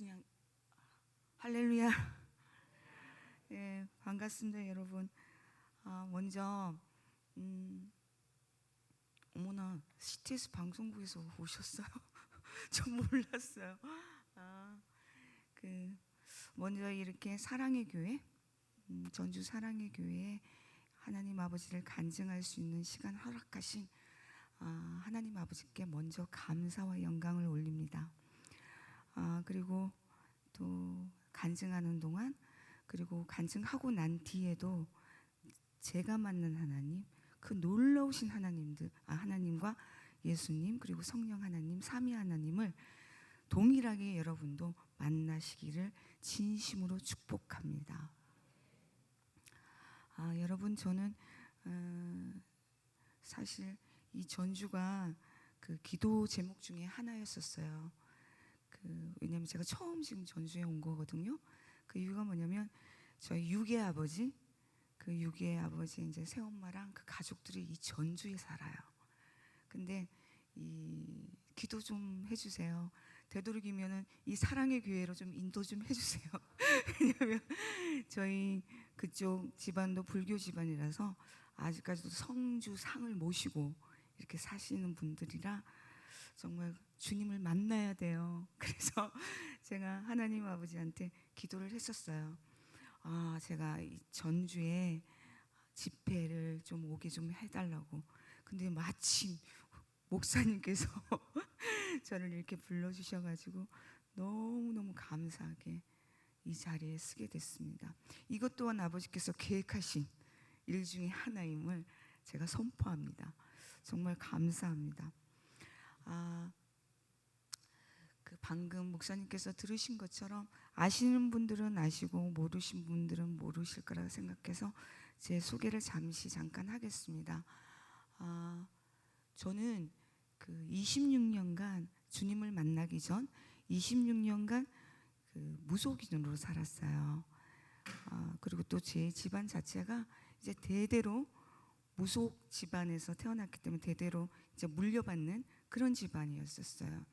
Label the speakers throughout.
Speaker 1: 그냥 할렐루야. 예, 반갑습니다, 여러분. 먼저 어머나 CTS 방송국에서 오셨어요? 전 몰랐어요. 아, 그 먼저 이렇게 사랑의 교회, 전주 사랑의 교회에 하나님 아버지를 간증할 수 있는 시간 허락하신 하나님 아버지께 먼저 감사와 영광을 올립니다. 그리고 또 간증하는 동안, 그리고 간증하고 난 뒤에도 제가 만난 하나님, 그 놀라우신 하나님과 예수님, 그리고 성령 하나님, 삼위 하나님을 동일하게 여러분도 만나시기를 진심으로 축복합니다. 여러분, 저는 사실 이 전주가 그 기도 제목 중에 하나였었어요. 왜냐면 제가 처음 지금 전주에 온 거거든요. 그 이유가 뭐냐면 저희 육의 아버지, 그 육의 아버지 이제 새엄마랑 그 가족들이 이 전주에 살아요. 근데 이 기도 좀 해주세요. 되도록이면은 이 사랑의 교회로 좀 인도 좀 해주세요. 왜냐면 저희 그쪽 집안도 불교 집안이라서 아직까지도 성주 상을 모시고 이렇게 사시는 분들이라 정말 주님을 만나야 돼요. 그래서 제가 하나님 아버지한테 기도를 했었어요. 제가 이 전주에 집회를 좀 오게 좀 해달라고. 근데 마침 목사님께서 저를 이렇게 불러주셔가지고 너무너무 감사하게 이 자리에 쓰게 됐습니다. 이것 또한 아버지께서 계획하신 일 중에 하나임을 제가 선포합니다. 정말 감사합니다. 그 방금 목사님께서 들으신 것처럼 아시는 분들은 아시고 모르신 분들은 모르실 거라고 생각해서 제 소개를 잠깐 하겠습니다. 저는 그 26년간 주님을 만나기 전 26년간 그 무속인으로 살았어요. 그리고 또 제 집안 자체가 이제 대대로 무속 집안에서 태어났기 때문에 대대로 이제 물려받는 그런 집안이었었어요.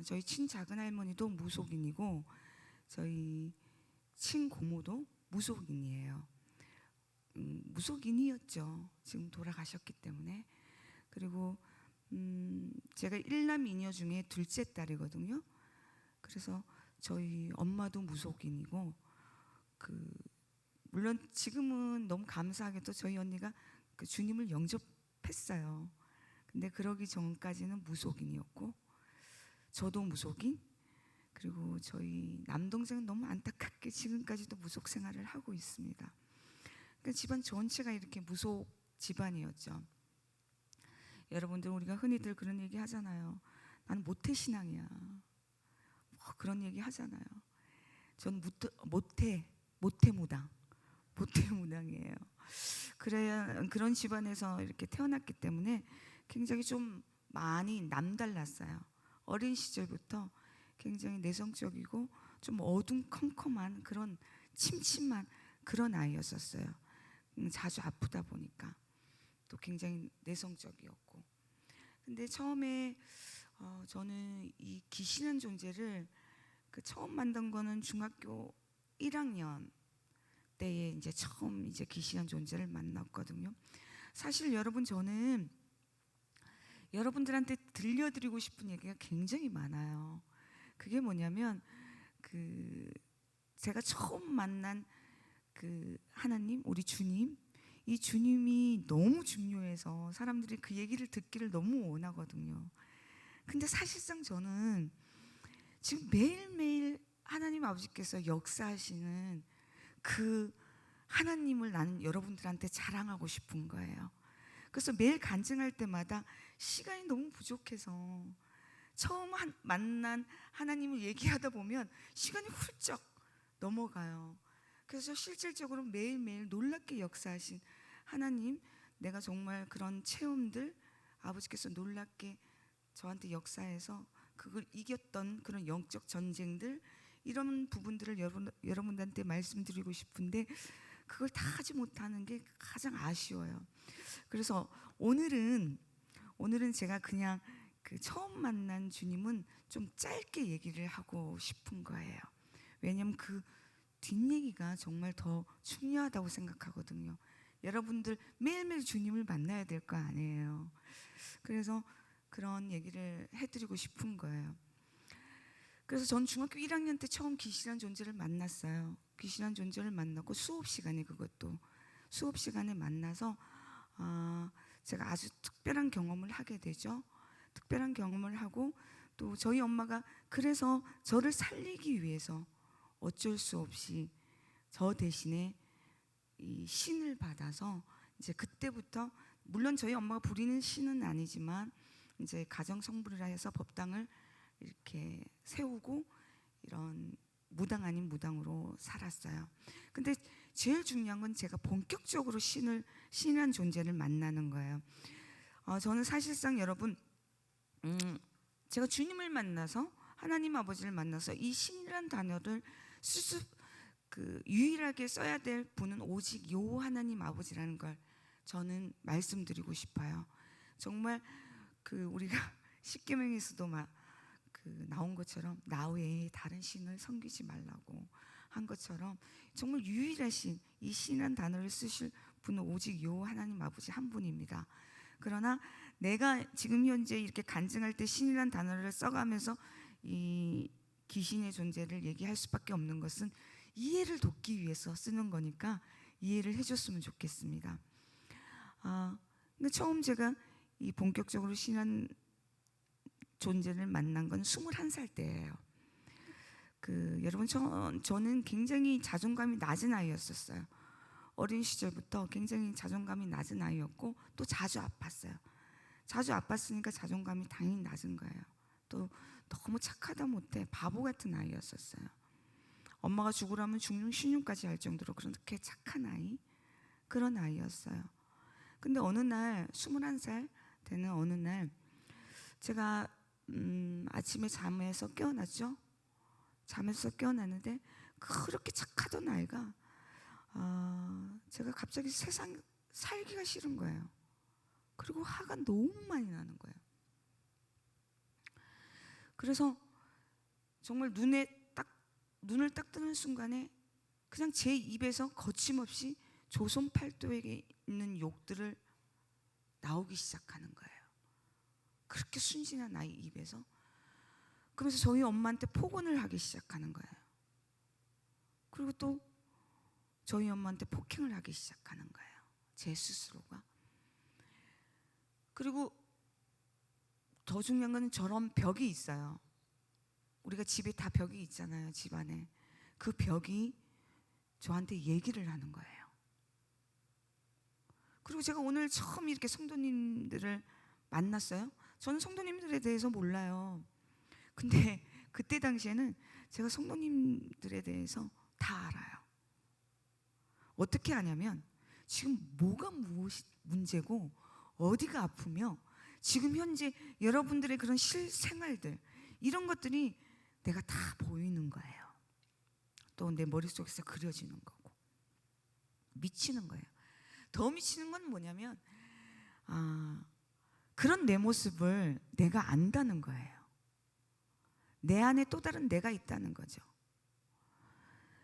Speaker 1: 저희 친작은 할머니도 무속인이고 저희 친고모도 무속인이에요. 무속인이었죠. 지금 돌아가셨기 때문에. 그리고 제가 1남 2녀 중에 둘째 딸이거든요. 그래서 저희 엄마도 무속인이고 물론 지금은 너무 감사하게도 저희 언니가 그 주님을 영접했어요. 근데 그러기 전까지는 무속인이었고 저도 무속인, 그리고 저희 남동생은 너무 안타깝게 지금까지도 무속 생활을 하고 있습니다. 그러니까 집안 전체가 이렇게 무속 집안이었죠. 여러분들, 우리가 흔히들 그런 얘기 하잖아요. 나는 모태신앙이야. 그런 얘기 하잖아요. 전 모태무당이에요. 그런 집안에서 이렇게 태어났기 때문에 굉장히 좀 많이 남달랐어요. 어린 시절부터 굉장히 내성적이고 좀 어둠컴컴한 그런 침침한 그런 아이였었어요. 자주 아프다 보니까 또 굉장히 내성적이었고. 근데 처음에 저는 이 귀신한 존재를 처음 만든 거는 중학교 1학년 때에 이제 처음 이제 귀신한 존재를 만났거든요. 사실 여러분, 저는 여러분들한테 들려드리고 싶은 얘기가 굉장히 많아요. 그게 뭐냐면 제가 처음 만난 그 하나님, 우리 주님, 이 주님이 너무 중요해서 사람들이 그 얘기를 듣기를 너무 원하거든요. 근데 사실상 저는 지금 매일매일 하나님 아버지께서 역사하시는 그 하나님을 나는 여러분들한테 자랑하고 싶은 거예요. 그래서 매일 간증할 때마다 시간이 너무 부족해서 처음 만난 하나님을 얘기하다 보면 시간이 훌쩍 넘어가요. 그래서 실질적으로 매일매일 놀랍게 역사하신 하나님, 내가 정말 그런 체험들, 아버지께서 놀랍게 저한테 역사해서 그걸 이겼던 그런 영적 전쟁들, 이런 부분들을 여러분들한테 말씀드리고 싶은데 그걸 다 하지 못하는 게 가장 아쉬워요. 그래서 오늘은 제가 그냥 그 처음 만난 주님은 좀 짧게 얘기를 하고 싶은 거예요. 왜냐면 그 뒷얘기가 정말 더 중요하다고 생각하거든요. 여러분들 매일매일 주님을 만나야 될 거 아니에요. 그래서 그런 얘기를 해드리고 싶은 거예요. 그래서 전 중학교 1학년 때 처음 귀신이라는 존재를 만났어요. 귀신이라는 존재를 만났고 수업 시간에 만나서 제가 아주 특별한 경험을 하게 되죠. 특별한 경험을 하고 또 저희 엄마가 그래서 저를 살리기 위해서 어쩔 수 없이 저 대신에 이 신을 받아서 이제 그때부터 물론 저희 엄마가 부리는 신은 아니지만 이제 가정 성불이라 해서 법당을 이렇게 세우고 이런 무당 아닌 무당으로 살았어요. 근데 제일 중요한 건 제가 본격적으로 신이란 존재를 만나는 거예요. 저는 사실상 여러분 제가 주님을 만나서 하나님 아버지를 만나서 이 신이란 단어를 유일하게 써야 될 분은 오직 요 하나님 아버지라는 걸 저는 말씀드리고 싶어요. 정말 우리가 십계명에서도 나온 것처럼 나 외에 다른 신을 섬기지 말라고 한 것처럼 정말 유일하신 이 신이란 단어를 쓰실 분은 오직 요 하나님 아버지 한 분입니다. 그러나 내가 지금 현재 이렇게 간증할 때 신이란 단어를 써가면서 이 귀신의 존재를 얘기할 수밖에 없는 것은 이해를 돕기 위해서 쓰는 거니까 이해를 해줬으면 좋겠습니다. 근데 처음 제가 이 본격적으로 신이란 존재를 만난 건 21살 때예요. 여러분 저는 굉장히 자존감이 낮은 아이였었어요. 어린 시절부터 굉장히 자존감이 낮은 아이였고 또 자주 아팠어요. 자주 아팠으니까 자존감이 당연히 낮은 거예요. 또 너무 착하다 못해 바보 같은 아이였었어요. 엄마가 죽으라면 중증 신용까지 할 정도로 그렇게 착한 아이, 그런 아이였어요. 근데 어느 날 21살 되는 어느 날 제가 아침에 잠에서 깨어났죠. 잠에서 깨어났는데 그렇게 착하던 아이가 제가 갑자기 세상 살기가 싫은 거예요. 그리고 화가 너무 많이 나는 거예요. 그래서 정말 눈을 딱 뜨는 순간에 그냥 제 입에서 거침없이 조선 팔도에게 있는 욕들을 나오기 시작하는 거예요. 그렇게 순진한 아이 입에서. 그러면서 저희 엄마한테 폭언을 하기 시작하는 거예요. 그리고 또 저희 엄마한테 폭행을 하기 시작하는 거예요. 제 스스로가. 그리고 더 중요한 건 저런 벽이 있어요. 우리가 집에 다 벽이 있잖아요. 집안에. 그 벽이 저한테 얘기를 하는 거예요. 그리고 제가 오늘 처음 이렇게 성도님들을 만났어요. 저는 성도님들에 대해서 몰라요. 근데 그때 당시에는 제가 성도님들에 대해서 다 알아요. 어떻게 아냐면 지금 뭐가 무엇이 문제고 어디가 아프며 지금 현재 여러분들의 그런 실생활들 이런 것들이 내가 다 보이는 거예요. 또 내 머릿속에서 그려지는 거고 미치는 거예요. 더 미치는 건 뭐냐면 그런 내 모습을 내가 안다는 거예요. 내 안에 또 다른 내가 있다는 거죠.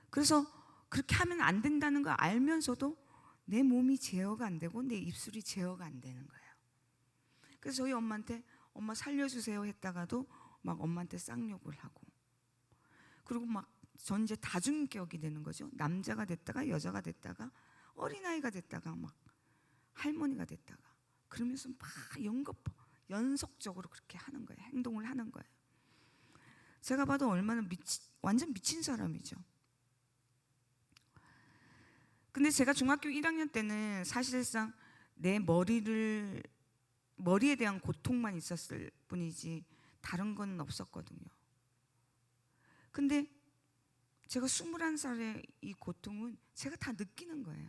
Speaker 1: 그래서 그렇게 하면 안 된다는 걸 알면서도 내 몸이 제어가 안 되고 내 입술이 제어가 안 되는 거예요. 그래서 저희 엄마한테 엄마 살려주세요 했다가도 막 엄마한테 쌍욕을 하고 그리고 막 전 이제 다중격이 되는 거죠. 남자가 됐다가 여자가 됐다가 어린아이가 됐다가 막 할머니가 됐다가 그러면서 막 연속적으로 그렇게 하는 거예요. 행동을 하는 거예요. 제가 봐도 얼마나 완전 미친 사람이죠. 근데 제가 중학교 1학년 때는 사실상 내 머리에 대한 고통만 있었을 뿐이지 다른 건 없었거든요. 근데 제가 21살의 이 고통은 제가 다 느끼는 거예요.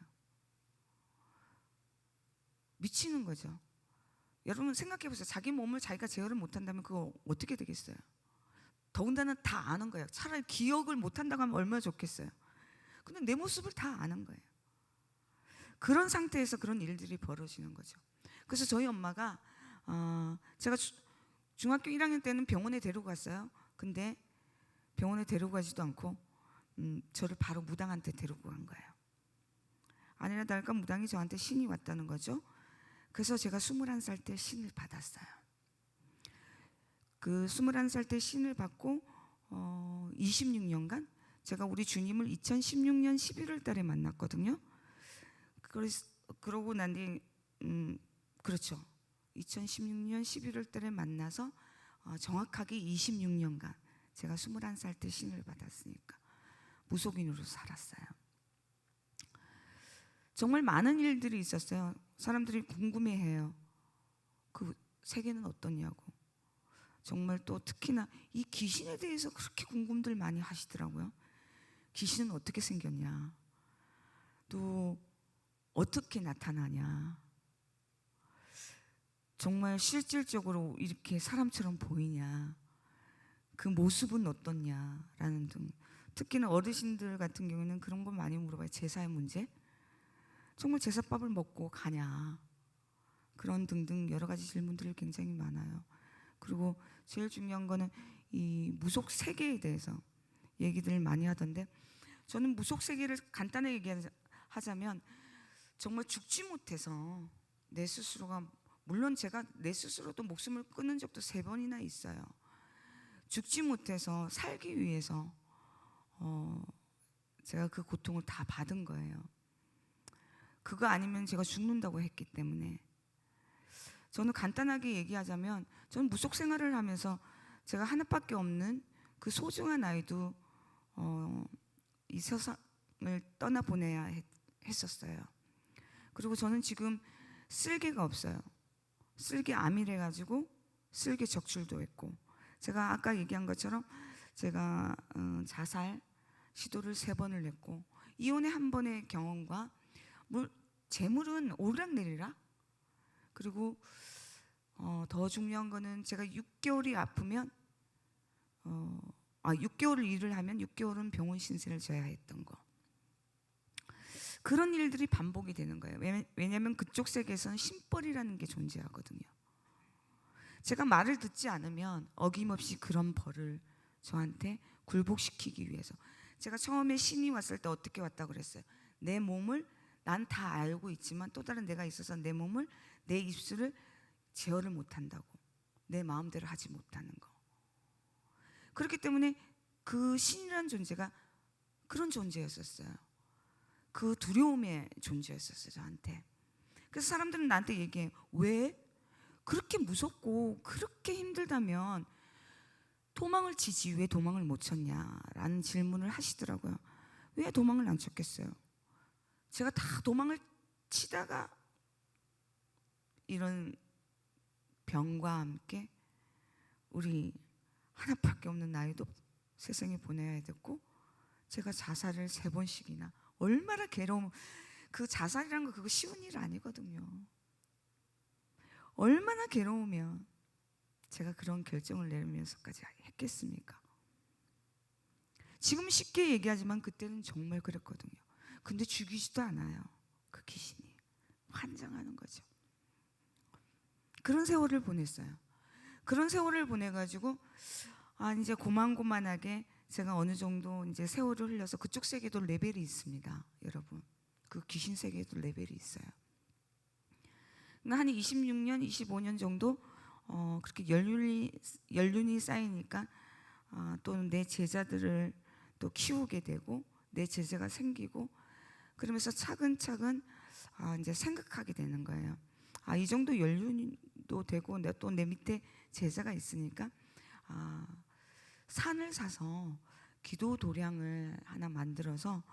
Speaker 1: 미치는 거죠. 여러분 생각해 보세요. 자기 몸을 자기가 제어를 못한다면 그거 어떻게 되겠어요? 더군다나 다 아는 거예요. 차라리 기억을 못한다고 하면 얼마나 좋겠어요. 근데 내 모습을 다 아는 거예요. 그런 상태에서 그런 일들이 벌어지는 거죠. 그래서 저희 엄마가 제가 중학교 1학년 때는 병원에 데리고 갔어요. 근데 병원에 데리고 가지도 않고 저를 바로 무당한테 데리고 간 거예요. 아니나 다를까 무당이 저한테 신이 왔다는 거죠. 그래서 제가 21살 때 신을 받았어요. 그 21살 때 신을 받고 26년간 제가 우리 주님을 2016년 11월 달에 만났거든요. 그러고 난 뒤 그렇죠. 2016년 11월 달에 만나서 정확하게 26년간 제가 21살 때 신을 받았으니까 무속인으로 살았어요. 정말 많은 일들이 있었어요. 사람들이 궁금해해요. 그 세계는 어떠냐고. 정말 또 특히나 이 귀신에 대해서 그렇게 궁금들 많이 하시더라고요. 귀신은 어떻게 생겼냐, 또 어떻게 나타나냐, 정말 실질적으로 이렇게 사람처럼 보이냐, 그 모습은 어떻냐라는 등, 특히나 어르신들 같은 경우는 그런 걸 많이 물어봐요. 제사의 문제, 정말 제사밥을 먹고 가냐, 그런 등등 여러 가지 질문들이 굉장히 많아요. 그리고 제일 중요한 거는 이 무속 세계에 대해서 얘기들을 많이 하던데, 저는 무속 세계를 간단하게 얘기하자면 정말 죽지 못해서 내 스스로가, 물론 제가 내 스스로도 목숨을 끊은 적도 3번이나 있어요. 죽지 못해서 살기 위해서 제가 그 고통을 다 받은 거예요. 그거 아니면 제가 죽는다고 했기 때문에. 저는 간단하게 얘기하자면, 저는 무속 생활을 하면서 제가 하나밖에 없는 그 소중한 아이도 이 세상을 떠나보내야 했었어요. 그리고 저는 지금 쓸개가 없어요. 쓸개암이래 가지고 쓸개 적출도 했고, 제가 아까 얘기한 것처럼 제가 자살 시도를 3번을 했고, 이혼의 1번의 경험과 재물은 오르락내리락. 그리고 더 중요한 거는 제가 6개월이 아프면 6개월을 일을 하면 6개월은 병원 신세를 져야 했던 거. 그런 일들이 반복이 되는 거예요. 왜냐하면 그쪽 세계에서는 신벌이라는 게 존재하거든요. 제가 말을 듣지 않으면 어김없이 그런 벌을 저한테 굴복시키기 위해서. 제가 처음에 신이 왔을 때 어떻게 왔다고 그랬어요? 내 몸을, 난 다 알고 있지만 또 다른 내가 있어서 내 몸을, 내 입술을 제어를 못한다고, 내 마음대로 하지 못하는 거. 그렇기 때문에 그 신이라는 존재가 그런 존재였었어요. 그 두려움의 존재였었어요, 저한테. 그래서 사람들은 나한테 얘기해요. 왜? 그렇게 무섭고 그렇게 힘들다면 도망을 치지 왜 도망을 못 쳤냐라는 질문을 하시더라고요. 왜 도망을 안 쳤겠어요? 제가 다 도망을 치다가 이런 병과 함께 우리 하나밖에 없는 아이도 세상에 보내야 됐고, 제가 자살을 3번씩이나, 얼마나 괴로움. 그 자살이란 거 그거 쉬운 일 아니거든요. 얼마나 괴로우면 제가 그런 결정을 내리면서까지 했겠습니까? 지금 쉽게 얘기하지만 그때는 정말 그랬거든요. 근데 죽이지도 않아요. 그 귀신이 환장하는 거죠. 그런 세월을 보냈어요. 그런 세월을 보내가지고 이제 고만고만하게 제가 어느 정도 이제 세월을 흘려서, 그쪽 세계도 레벨이 있습니다, 여러분. 그 귀신 세계도 레벨이 있어요. 한 26년, 25년 정도 그렇게 연륜이 쌓이니까 또 내 제자들을 또 키우게 되고 내 제자가 생기고, 그러면서 차근차근 이제 생각하게 되는 거예요. 이 정도 연륜도 되고 또 내 밑에 제자가 있으니까 산을 사서 기도 도량을 하나 만들어서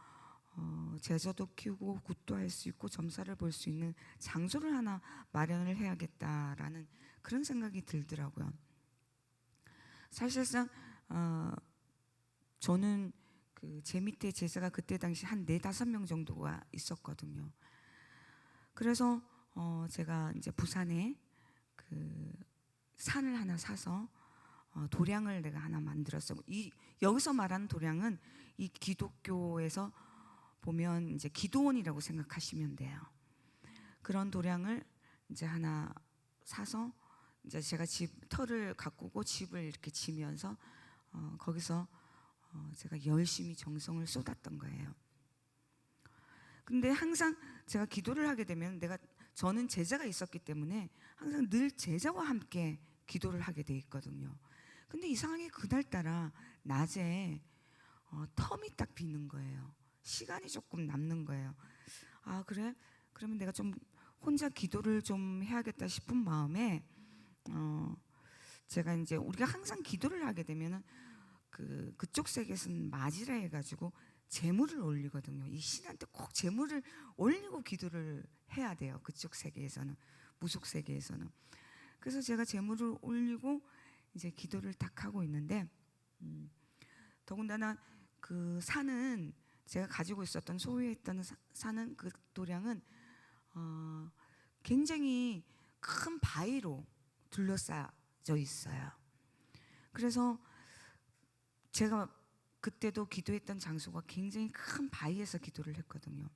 Speaker 1: 제자도 키우고 굿도 할 수 있고 점사를 볼 수 있는 장소를 하나 마련을 해야겠다라는 그런 생각이 들더라고요. 사실상 저는 그 제 밑에 제자가 그때 당시 한 4-5명 정도가 있었거든요. 그래서 제가 이제 부산에 그 산을 하나 사서 도량을 내가 하나 만들었어요. 여기서 말하는 도량은 이 기독교에서 보면 이제 기도원이라고 생각하시면 돼요. 그런 도량을 이제 하나 사서 이제 제가 집 터를 가꾸고 집을 이렇게 지면서 거기서 제가 열심히 정성을 쏟았던 거예요. 근데 항상 제가 기도를 하게 되면 저는 제자가 있었기 때문에 항상 늘 제자와 함께 기도를 하게 돼 있거든요. 근데 이상하게 그날따라 낮에 텀이 딱 비는 거예요. 시간이 조금 남는 거예요. 아, 그래? 그러면 내가 좀 혼자 기도를 좀 해야겠다 싶은 마음에 제가 이제 우리가 항상 기도를 하게 되면은 그쪽 세계에서는 맞이라 해가지고 제물을 올리거든요. 이 신한테 꼭 제물을 올리고 기도를 해야 돼요. 그쪽 세계에서는, 무속 세계에서는. 그래서 제가 제물을 올리고 이제 기도를 딱 하고 있는데 더군다나 그 산은 제가 가지고 있었던 소유했던 산은 그 도량은 굉장히 큰 바위로 둘러싸여 있어요. 그래서 제가 그때도 기도했던 장소가 굉장히 큰 바위에서 기도를 했거든요.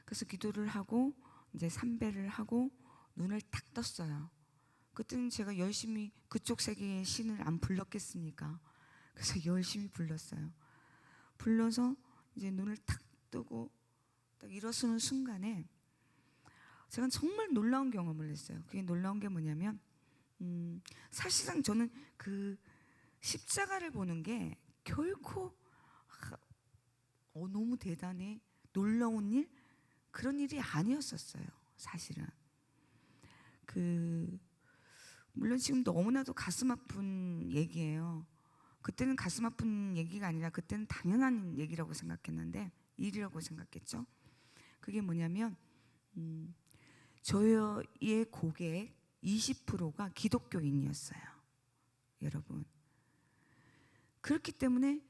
Speaker 1: 그래서 기도를 하고 이제 삼배를 하고 눈을 딱 떴어요. 그때는 제가 열심히 그쪽 세계의 신을 안 불렀겠습니까? 그래서 열심히 불렀어요. 불러서 이제 눈을 탁 뜨고 딱 일어서는 순간에 제가 정말 놀라운 경험을 했어요. 그게 놀라운 게 뭐냐면 사실상 저는 그 십자가를 보는 게 결코 너무 대단해, 놀라운 일, 그런 일이 아니었었어요. 사실은 물론 지금 너무나도 가슴 아픈 얘기예요. 그때는 가슴 아픈 얘기가 아니라 그때는 당연한 얘기라고 생각했는데, 일이라고 생각했죠. 그게 뭐냐면 저의 고객 20%가 기독교인이었어요. 여러분, 그렇기 때문에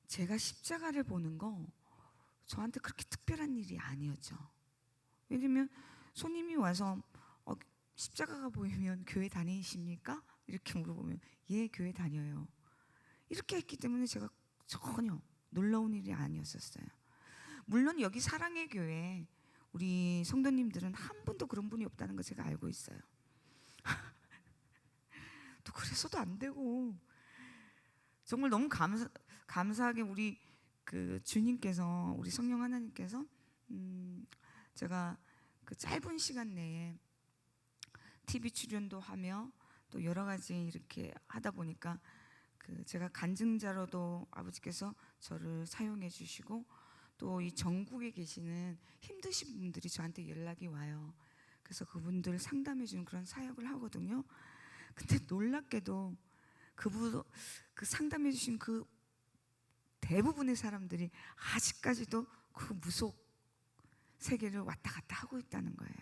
Speaker 1: 제가 십자가를 보는 거 저한테 그렇게 특별한 일이 아니었죠. 왜냐면 손님이 와서 십자가가 보이면 교회 다니십니까? 이렇게 물어보면 예, 교회 다녀요. 이렇게 했기 때문에 제가 전혀 놀라운 일이 아니었었어요. 물론 여기 사랑의 교회 우리 성도님들은 한 분도 그런 분이 없다는 거 제가 알고 있어요. 또 그래서도 안 되고, 정말 너무 감사하게 우리 그 주님께서, 우리 성령 하나님께서 제가 그 짧은 시간 내에 TV 출연도 하며 또 여러 가지 이렇게 하다 보니까 제가 간증자로도 아버지께서 저를 사용해 주시고, 또 이 전국에 계시는 힘드신 분들이 저한테 연락이 와요. 그래서 그분들 상담해 주는 그런 사역을 하거든요. 근데 놀랍게도 그 상담해 주신 그 대부분의 사람들이 아직까지도 그 무속 세계를 왔다 갔다 하고 있다는 거예요.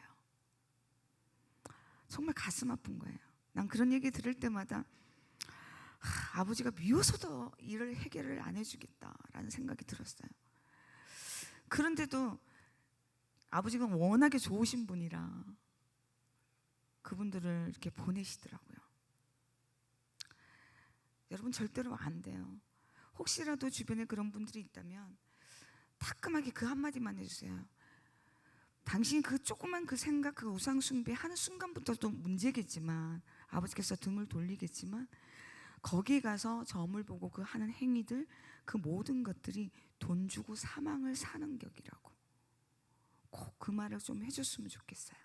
Speaker 1: 정말 가슴 아픈 거예요. 난 그런 얘기 들을 때마다 아버지가 미워서도 일을 해결을 안 해주겠다라는 생각이 들었어요. 그런데도 아버지가 워낙에 좋으신 분이라 그분들을 이렇게 보내시더라고요. 여러분, 절대로 안 돼요. 혹시라도 주변에 그런 분들이 있다면 따끔하게 그 한마디만 해주세요. 당신이 그 조그만 그 생각, 그 우상 숭배 하는 순간부터도 문제겠지만, 아버지께서 등을 돌리겠지만, 거기에 가서 점을 보고 그 하는 행위들, 그 모든 것들이 돈 주고 사망을 사는 격이라고 꼭 그 말을 좀 해줬으면 좋겠어요.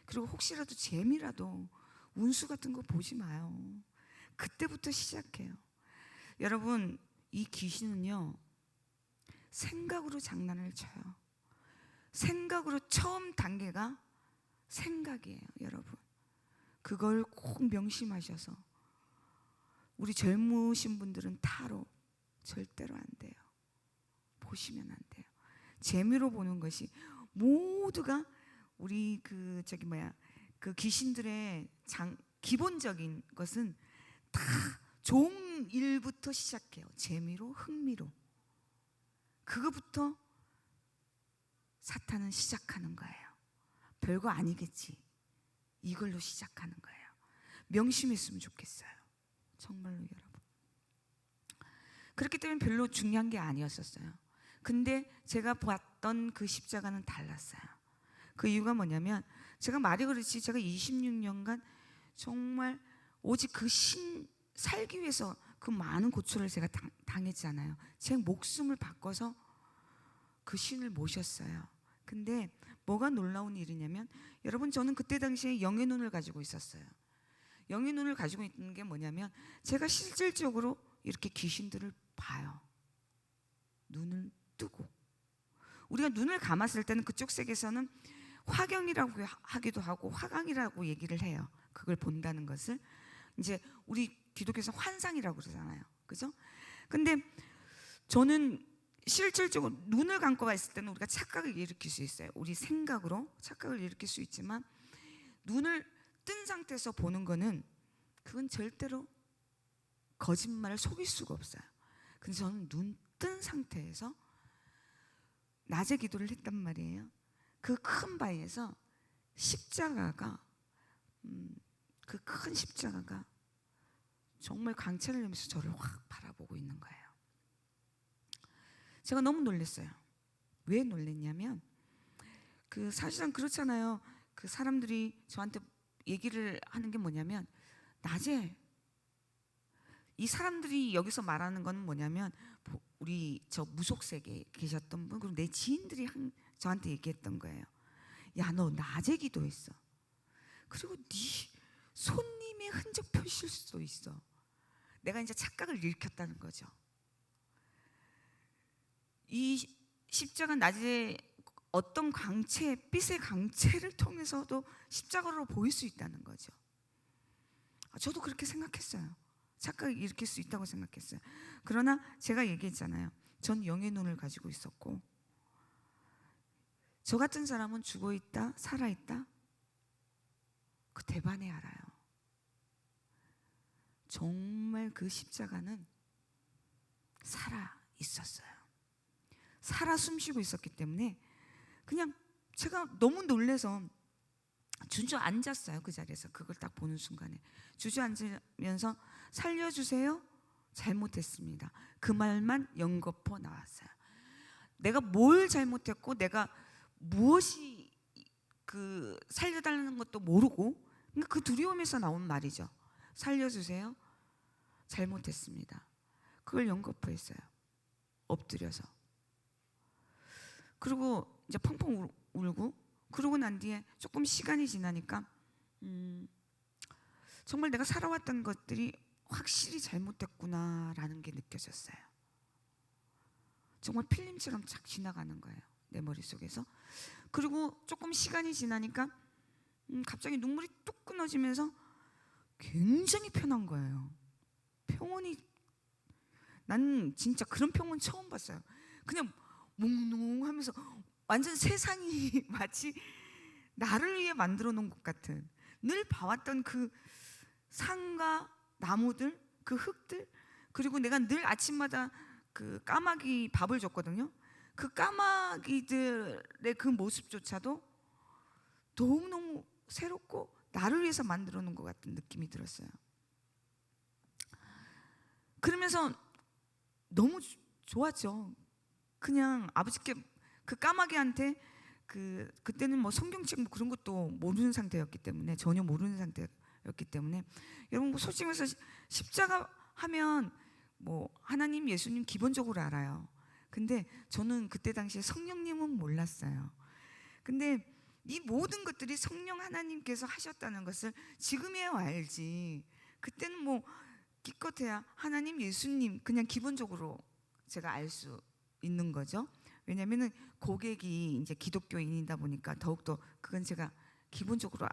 Speaker 1: 그리고 혹시라도 재미라도 운수 같은 거 보지 마요. 그때부터 시작해요. 여러분, 이 귀신은요 생각으로 장난을 쳐요. 생각으로 처음 단계가 생각이에요. 여러분, 그걸 꼭 명심하셔서 우리 젊으신 분들은 타로 절대로 안 돼요. 보시면 안 돼요. 재미로 보는 것이 모두가 우리 그 귀신들의 기본적인 것은 다 좋은 일부터 시작해요. 재미로, 흥미로. 그거부터 사탄은 시작하는 거예요. 별거 아니겠지, 이걸로 시작하는 거예요. 명심했으면 좋겠어요. 정말로 여러분. 그렇기 때문에 별로 중요한 게 아니었었어요. 근데 제가 봤던 그 십자가는 달랐어요. 그 이유가 뭐냐면 제가 말이 그렇지 제가 26년간 정말 오직 그 신 살기 위해서 그 많은 고초를 제가 당했잖아요. 제 목숨을 바꿔서 그 신을 모셨어요. 근데 뭐가 놀라운 일이냐면 여러분, 저는 그때 당시에 영의 눈을 가지고 있었어요. 영의 눈을 가지고 있는 게 뭐냐면 제가 실질적으로 이렇게 귀신들을 봐요. 눈을 뜨고. 우리가 눈을 감았을 때는 그쪽 세계에서는 화경이라고 하기도 하고 화강이라고 얘기를 해요. 그걸 본다는 것을 이제 우리 기독교에서 환상이라고 그러잖아요. 그죠? 근데 저는 실질적으로 눈을 감고 있을 때는 우리가 착각을 일으킬 수 있어요. 우리 생각으로 착각을 일으킬 수 있지만 눈을 뜬 상태에서 보는 거는 그건 절대로 거짓말을 속일 수가 없어요. 근데 저는 눈 뜬 상태에서 낮에 기도를 했단 말이에요. 그 큰 바위에서 십자가가 그 큰 십자가가 정말 광채를 내면서 저를 확 바라보고 있는 거예요. 제가 너무 놀랐어요. 왜 놀랐냐면 그 사실은 그렇잖아요. 그 사람들이 저한테 얘기를 하는 게 뭐냐면 낮에 이 사람들이 여기서 말하는 건 뭐냐면 우리 저 무속세계에 계셨던 분 그리고 내 지인들이 저한테 얘기했던 거예요. 야, 너 낮에 기도했어. 그리고 네 손님의 흔적 펼칠 수도 있어. 내가 이제 착각을 일으켰다는 거죠. 이 십자가 낮에 어떤 광채, 빛의 광채를 통해서도 십자가로 보일 수 있다는 거죠. 저도 그렇게 생각했어요. 착각을 일으킬 수 있다고 생각했어요. 그러나 제가 얘기했잖아요. 전 영의 눈을 가지고 있었고 저 같은 사람은 죽어있다, 살아있다 그 대반에 알아요. 정말 그 십자가는 살아 있었어요. 살아 숨쉬고 있었기 때문에 그냥 제가 너무 놀라서 주저앉았어요. 그 자리에서 그걸 딱 보는 순간에 주저앉으면서 살려주세요. 잘못했습니다. 그 말만 연거푸 나왔어요. 내가 뭘 잘못했고 내가 무엇이 그 살려달라는 것도 모르고 그러니까 그 두려움에서 나온 말이죠. 살려주세요. 잘못했습니다. 그걸 연거푸했어요. 엎드려서. 그리고 이제 펑펑 울고 그러고 난 뒤에 조금 시간이 지나니까 정말 내가 살아왔던 것들이 확실히 잘못됐구나라는 게 느껴졌어요. 정말 필름처럼 착 지나가는 거예요. 내 머릿속에서. 그리고 조금 시간이 지나니까 갑자기 눈물이 뚝 끊어지면서 굉장히 편한 거예요. 평온이 난 진짜 그런 평온 처음 봤어요. 그냥 몽롱하면서 완전 세상이 마치 나를 위해 만들어 놓은 것 같은 늘 봐왔던 그 산과 나무들, 그 흙들 그리고 내가 늘 아침마다 그 까마귀 밥을 줬거든요. 그 까마귀들의 그 모습조차도 너무너무 새롭고 나를 위해서 만들어 놓은 것 같은 느낌이 들었어요. 그러면서 너무 좋았죠. 그냥 아버지께 그 까마귀한테 그때는 뭐 성경책 뭐 그런 것도 모르는 상태였기 때문에 전혀 모르는 상태였기 때문에 여러분 뭐 솔직히 말해서 십자가 하면 뭐 하나님 예수님 기본적으로 알아요. 근데 저는 그때 당시에 성령님은 몰랐어요. 근데 이 모든 것들이 성령 하나님께서 하셨다는 것을 지금이야 알지. 그때는 뭐 기껏해야 하나님 예수님 그냥 기본적으로 제가 알 수 있는 거죠. 왜냐면은 고객이 이제 기독교인이다 보니까 더욱더 그건 제가 기본적으로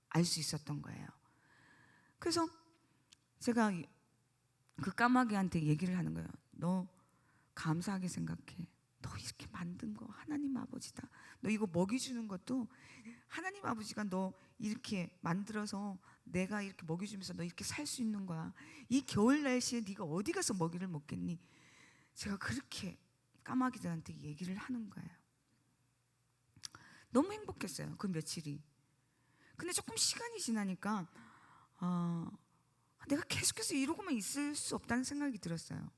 Speaker 1: 알 수 있었던 거예요. 그래서 제가 그 까마귀한테 얘기를 하는 거예요. 너 감사하게 생각해. 너 이렇게 만든 거 하나님 아버지다. 너 이거 먹이 주는 것도 하나님 아버지가 너 이렇게 만들어서 내가 이렇게 먹이 주면서 너 이렇게 살 수 있는 거야. 이 겨울 날씨에 네가 어디 가서 먹이를 먹겠니? 제가 그렇게 까마귀들한테 얘기를 하는 거예요. 너무 행복했어요. 그 며칠이. 근데 조금 시간이 지나니까 내가 계속해서 이러고만 있을 수 없다는 생각이 들었어요.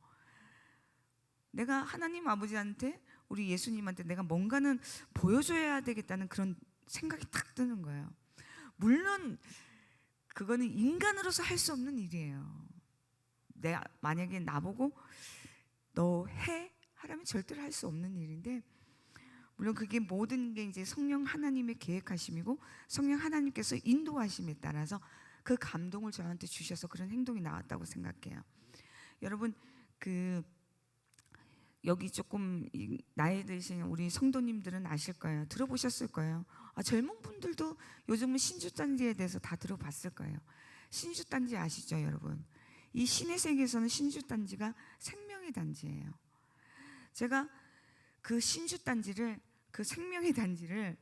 Speaker 1: 내가 하나님 아버지한테 우리 예수님한테 내가 뭔가는 보여줘야 되겠다는 그런 생각이 딱 드는 거예요. 물론 그거는 인간으로서 할 수 없는 일이에요. 만약에 나보고 너 해? 하라면 절대로 할 수 없는 일인데, 물론 그게 모든 게 이제 성령 하나님의 계획하심이고 성령 하나님께서 인도하심에 따라서 그 감동을 저한테 주셔서 그런 행동이 나왔다고 생각해요. 여러분, 여기 조금 나이 드신 우리 성도님들은 아실 거예요. 들어보셨을 거예요. 젊은 분들도 요즘은 신주단지에 대해서 다 들어봤을 거예요. 신주단지 아시죠, 여러분? 이 신의 세계에서는 신주단지가 생명의 단지예요. 제가 그 신주단지를, 그 생명의 단지를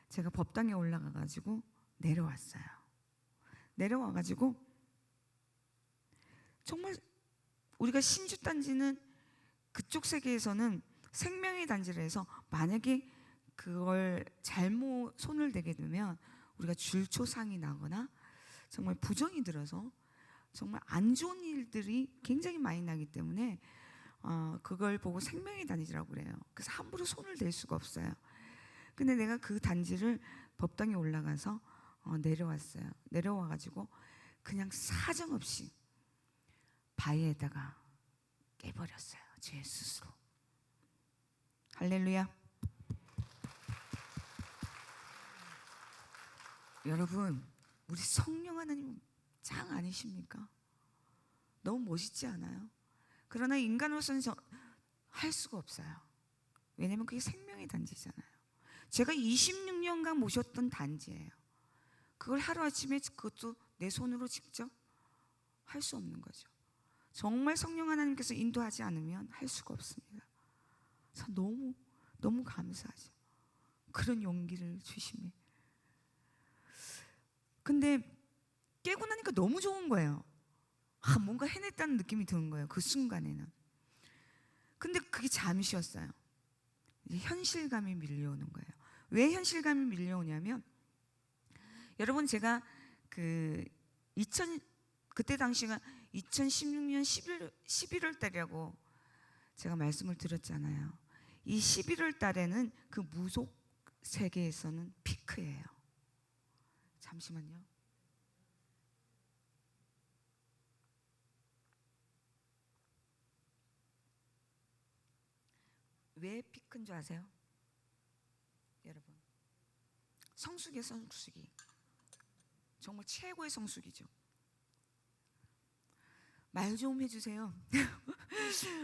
Speaker 1: 제가 법당에 올라가가지고 내려왔어요. 내려와가지고 정말 우리가 신주단지는 그쪽 세계에서는 생명의 단지를 해서 만약에 그걸 잘못 손을 대게 되면 우리가 줄초상이 나거나 정말 부정이 들어서 정말 안 좋은 일들이 굉장히 많이 나기 때문에 그걸 보고 생명의 단지라고 그래요. 그래서 함부로 손을 댈 수가 없어요. 근데 내가 그 단지를 법당에 올라가서 내려왔어요. 내려와가지고 그냥 사정없이 바위에다가 깨버렸어요. 제 스스로. 할렐루야. 여러분, 우리 성령 하나님 짱 아니십니까? 너무 멋있지 않아요? 그러나 인간으로서는 할 수가 없어요. 왜냐면 그게 생명의 단지잖아요. 제가 26년간 모셨던 단지예요. 그걸 하루아침에 그것도 내 손으로 직접 할 수 없는 거죠. 정말 성령 하나님께서 인도하지 않으면 할 수가 없습니다. 그래서 너무 감사하죠. 그런 용기를 주심에. 근데 깨고 나니까 너무 좋은 거예요. 뭔가 해냈다는 느낌이 드는 거예요. 그 순간에는. 근데 그게 잠시였어요. 이제 현실감이 밀려오는 거예요. 왜 현실감이 밀려오냐면, 여러분, 제가 그때 당시가 2016년 11월 달이라고 제가 말씀을 드렸잖아요. 이 11월 달에는 그 무속 세계에서는 피크예요. 잠시만요. 왜 피크인 줄 아세요? 여러분, 성수기에 성수기. 정말 최고의 성수기죠. 말 좀 해주세요.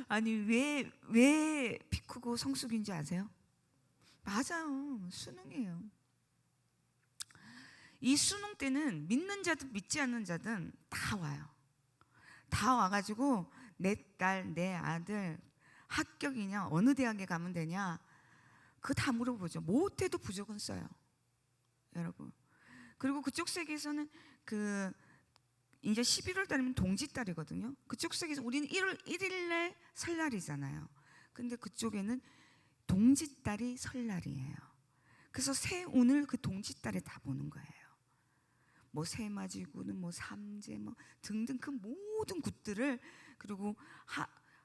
Speaker 1: 아니, 왜 피크고 성수기인지 아세요? 맞아요. 수능이에요. 이 수능 때는 믿는 자든 믿지 않는 자든 다 와요. 다 와가지고 내 딸, 내 아들 합격이냐, 어느 대학에 가면 되냐, 그거 다 물어보죠. 못해도 부적은 써요, 여러분. 그리고 그쪽 세계에서는 이제 11월 달이면 동짓달이거든요. 그쪽 세계에서 우리는 1월 1일 날 설날이잖아요. 근데 그쪽에는 동짓달이 설날이에요. 그래서 새 운을 그 동짓달에 다 보는 거예요. 뭐 새맞이구는 뭐 삼재 뭐 등등 그 모든 굿들을, 그리고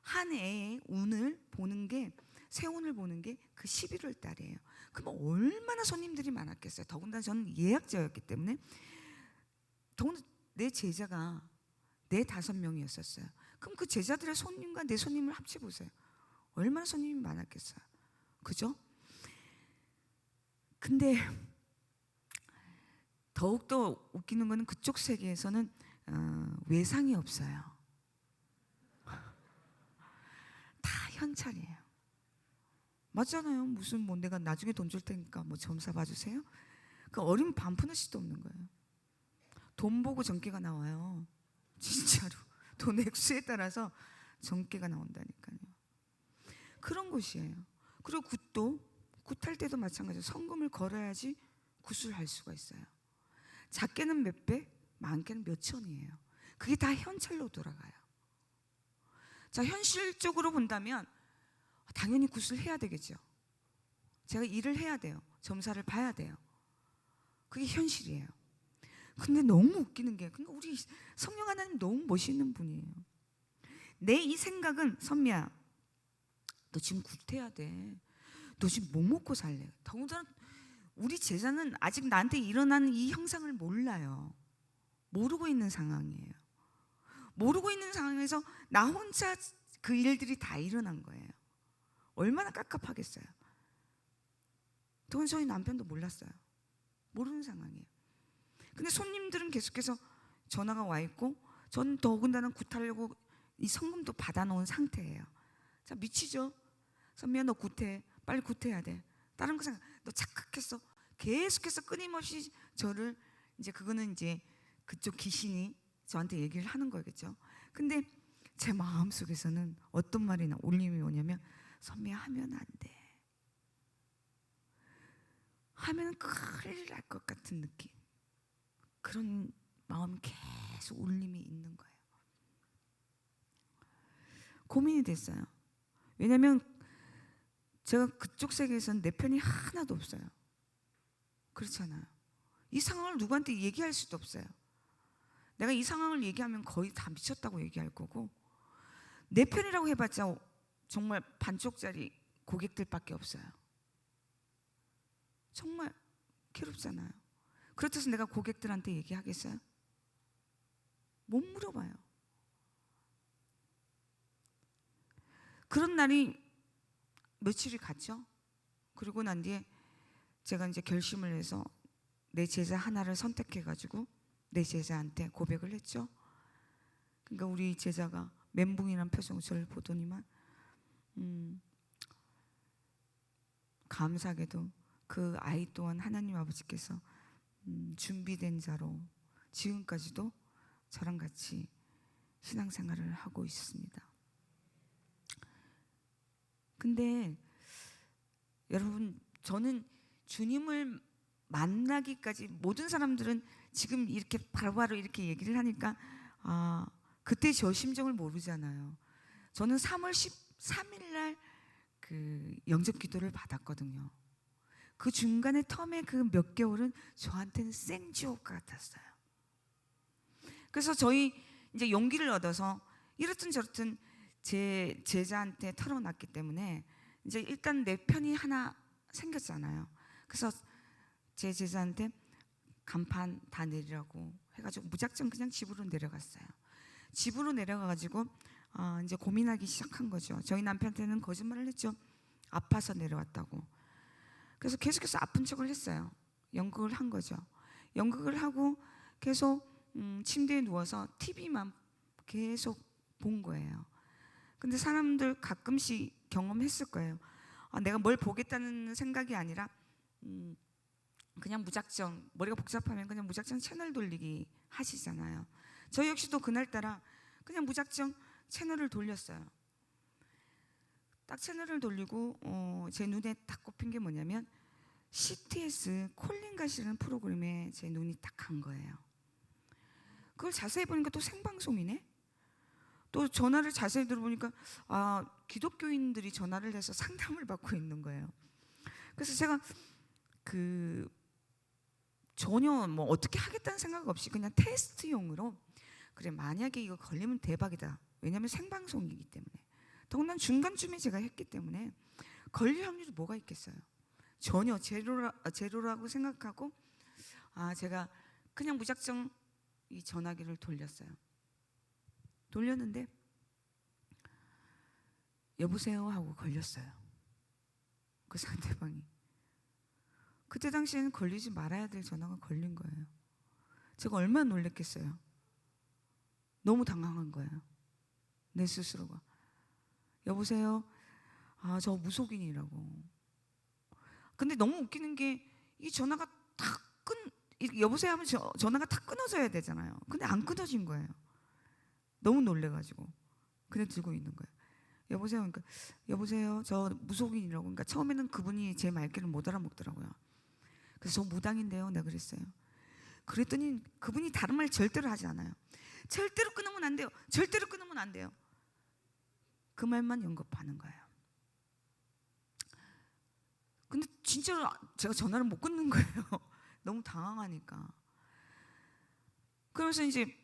Speaker 1: 한 해의 운을 보는 게, 새 운을 보는 게 그 11월 달이에요. 그럼 얼마나 손님들이 많았겠어요. 더군다나 저는 예약자였기 때문에. 더군다나 내 제자가 4-5명이었어요. 그럼 그 제자들의 손님과 내 손님을 합쳐보세요. 얼마나 손님이 많았겠어요. 그죠? 근데 더욱더 웃기는 거는 그쪽 세계에서는 외상이 없어요. 다 현찰이에요. 맞잖아요. 무슨 뭐 내가 나중에 돈 줄 테니까 뭐 점사 봐주세요. 그 어린 반푼어치도 없는 거예요. 돈 보고 정계가 나와요. 진짜로. 돈 액수에 따라서 정계가 나온다니까요. 그런 곳이에요. 그리고 굿할 때도 마찬가지예요. 성금을 걸어야지 굿을 할 수가 있어요. 작게는 몇백, 많게는 몇천이에요. 그게 다 현찰로 돌아가요. 자, 현실적으로 본다면 당연히 굿을 해야 되겠죠. 제가 일을 해야 돼요. 점사를 봐야 돼요. 그게 현실이에요. 근데 너무 웃기는 게, 그러니까 우리 성령 하나님 너무 멋있는 분이에요. 내 이 생각은, 선미야, 너 지금 굿해야 돼. 너 지금 뭐 먹고 살래? 더군다나 우리 제자는 아직 나한테 일어나는 이 형상을 몰라요. 모르고 있는 상황이에요. 모르고 있는 상황에서 나 혼자 그 일들이 다 일어난 거예요. 얼마나 깝깝하겠어요. 또 저희 남편도 몰랐어요. 모르는 상황이에요. 근데 손님들은 계속해서 전화가 와 있고 저는 더군다나 굿하려고 이 성금도 받아놓은 상태예요. 자, 미치죠? 선미야, 너 굿해. 빨리 굿해야 돼. 다른 거 생각. 너 착각했어. 계속해서 끊임없이 저를 이제 그거는 이제 그쪽 귀신이 저한테 얘기를 하는 거겠죠. 근데 제 마음속에서는 어떤 말이나 울림이 오냐면 선미야, 하면 안 돼. 하면 큰일 날 것 같은 느낌. 그런 마음이 계속 울림이 있는 거예요. 고민이 됐어요. 왜냐하면 제가 그쪽 세계에서는 내 편이 하나도 없어요. 그렇잖아요. 이 상황을 누구한테 얘기할 수도 없어요. 내가 이 상황을 얘기하면 거의 다 미쳤다고 얘기할 거고, 내 편이라고 해봤자 정말 반쪽짜리 고객들밖에 없어요. 정말 괴롭잖아요. 그렇다고 해서 내가 고객들한테 얘기하겠어요? 못 물어봐요. 그런 날이 며칠이 갔죠. 그리고 난 뒤에 제가 이제 결심을 해서 내 제자 하나를 선택해가지고 내 제자한테 고백을 했죠. 그러니까 우리 제자가 멘붕이란 표정으로 저를 보더니만 감사하게도 그 아이 또한 하나님 아버지께서 준비된 자로 지금까지도 저랑 같이 신앙생활을 하고 있습니다. 근데 여러분, 저는 주님을 만나기까지 모든 사람들은 지금 이렇게 바로바로 이렇게 얘기를 하니까 그때 저 심정을 모르잖아요. 저는 3월 13일 날 그 영접 기도를 받았거든요. 그 중간에 텀에 그 몇 개월은 저한테는 생지옥 같았어요. 그래서 저희 이제 용기를 얻어서 이렇든 저렇든 제 제자한테 털어놨기 때문에 이제 일단 내 편이 하나 생겼잖아요. 그래서 제 제자한테 간판 다 내리라고 해가지고 무작정 그냥 집으로 내려갔어요. 집으로 내려가가지고 이제 고민하기 시작한 거죠. 저희 남편한테는 거짓말을 했죠. 아파서 내려왔다고. 그래서 계속해서 아픈 척을 했어요. 연극을 한 거죠. 연극을 하고 계속 침대에 누워서 TV만 계속 본 거예요. 근데 사람들 가끔씩 경험했을 거예요. 내가 뭘 보겠다는 생각이 아니라 그냥 무작정, 머리가 복잡하면 그냥 무작정 채널 돌리기 하시잖아요. 저 역시도 그날따라 그냥 무작정 채널을 돌렸어요. 딱 채널을 돌리고 제 눈에 딱 꼽힌 게 뭐냐면 CTS 콜린가시라는 프로그램에 제 눈이 딱 간 거예요. 그걸 자세히 보니까 또 생방송이네. 또 전화를 자세히 들어보니까 기독교인들이 전화를 해서 상담을 받고 있는 거예요. 그래서 제가 전혀 뭐 어떻게 하겠다는 생각 없이 그냥 테스트용으로 그래, 만약에 이거 걸리면 대박이다. 왜냐하면 생방송이기 때문에. 더군다나 중간쯤에 제가 했기 때문에 걸릴 확률이 뭐가 있겠어요. 전혀 제로라고 생각하고 제가 그냥 무작정 이 전화기를 돌렸어요. 돌렸는데 여보세요 하고 걸렸어요. 그 상대방이. 그때 당시에는 걸리지 말아야 될 전화가 걸린 거예요. 제가 얼마나 놀랬겠어요. 너무 당황한 거예요. 내 스스로가. 여보세요? 저 무속인이라고. 근데 너무 웃기는 게 이 전화가 여보세요 하면 전화가 탁 끊어져야 되잖아요. 근데 안 끊어진 거예요. 너무 놀래가지고 그냥 들고 있는 거예요. 여보세요? 그러니까 여보세요? 저 무속인이라고. 그러니까 처음에는 그분이 제 말귀를 못 알아먹더라고요. 그래서 저 무당인데요. 내가 그랬어요. 그랬더니 그분이 다른 말 절대로 하지 않아요. 절대로 끊으면 안 돼요. 절대로 끊으면 안 돼요. 그 말만 연겁하는 거예요. 근데 진짜로 제가 전화를 못 끊는 거예요. 너무 당황하니까. 그러면서 이제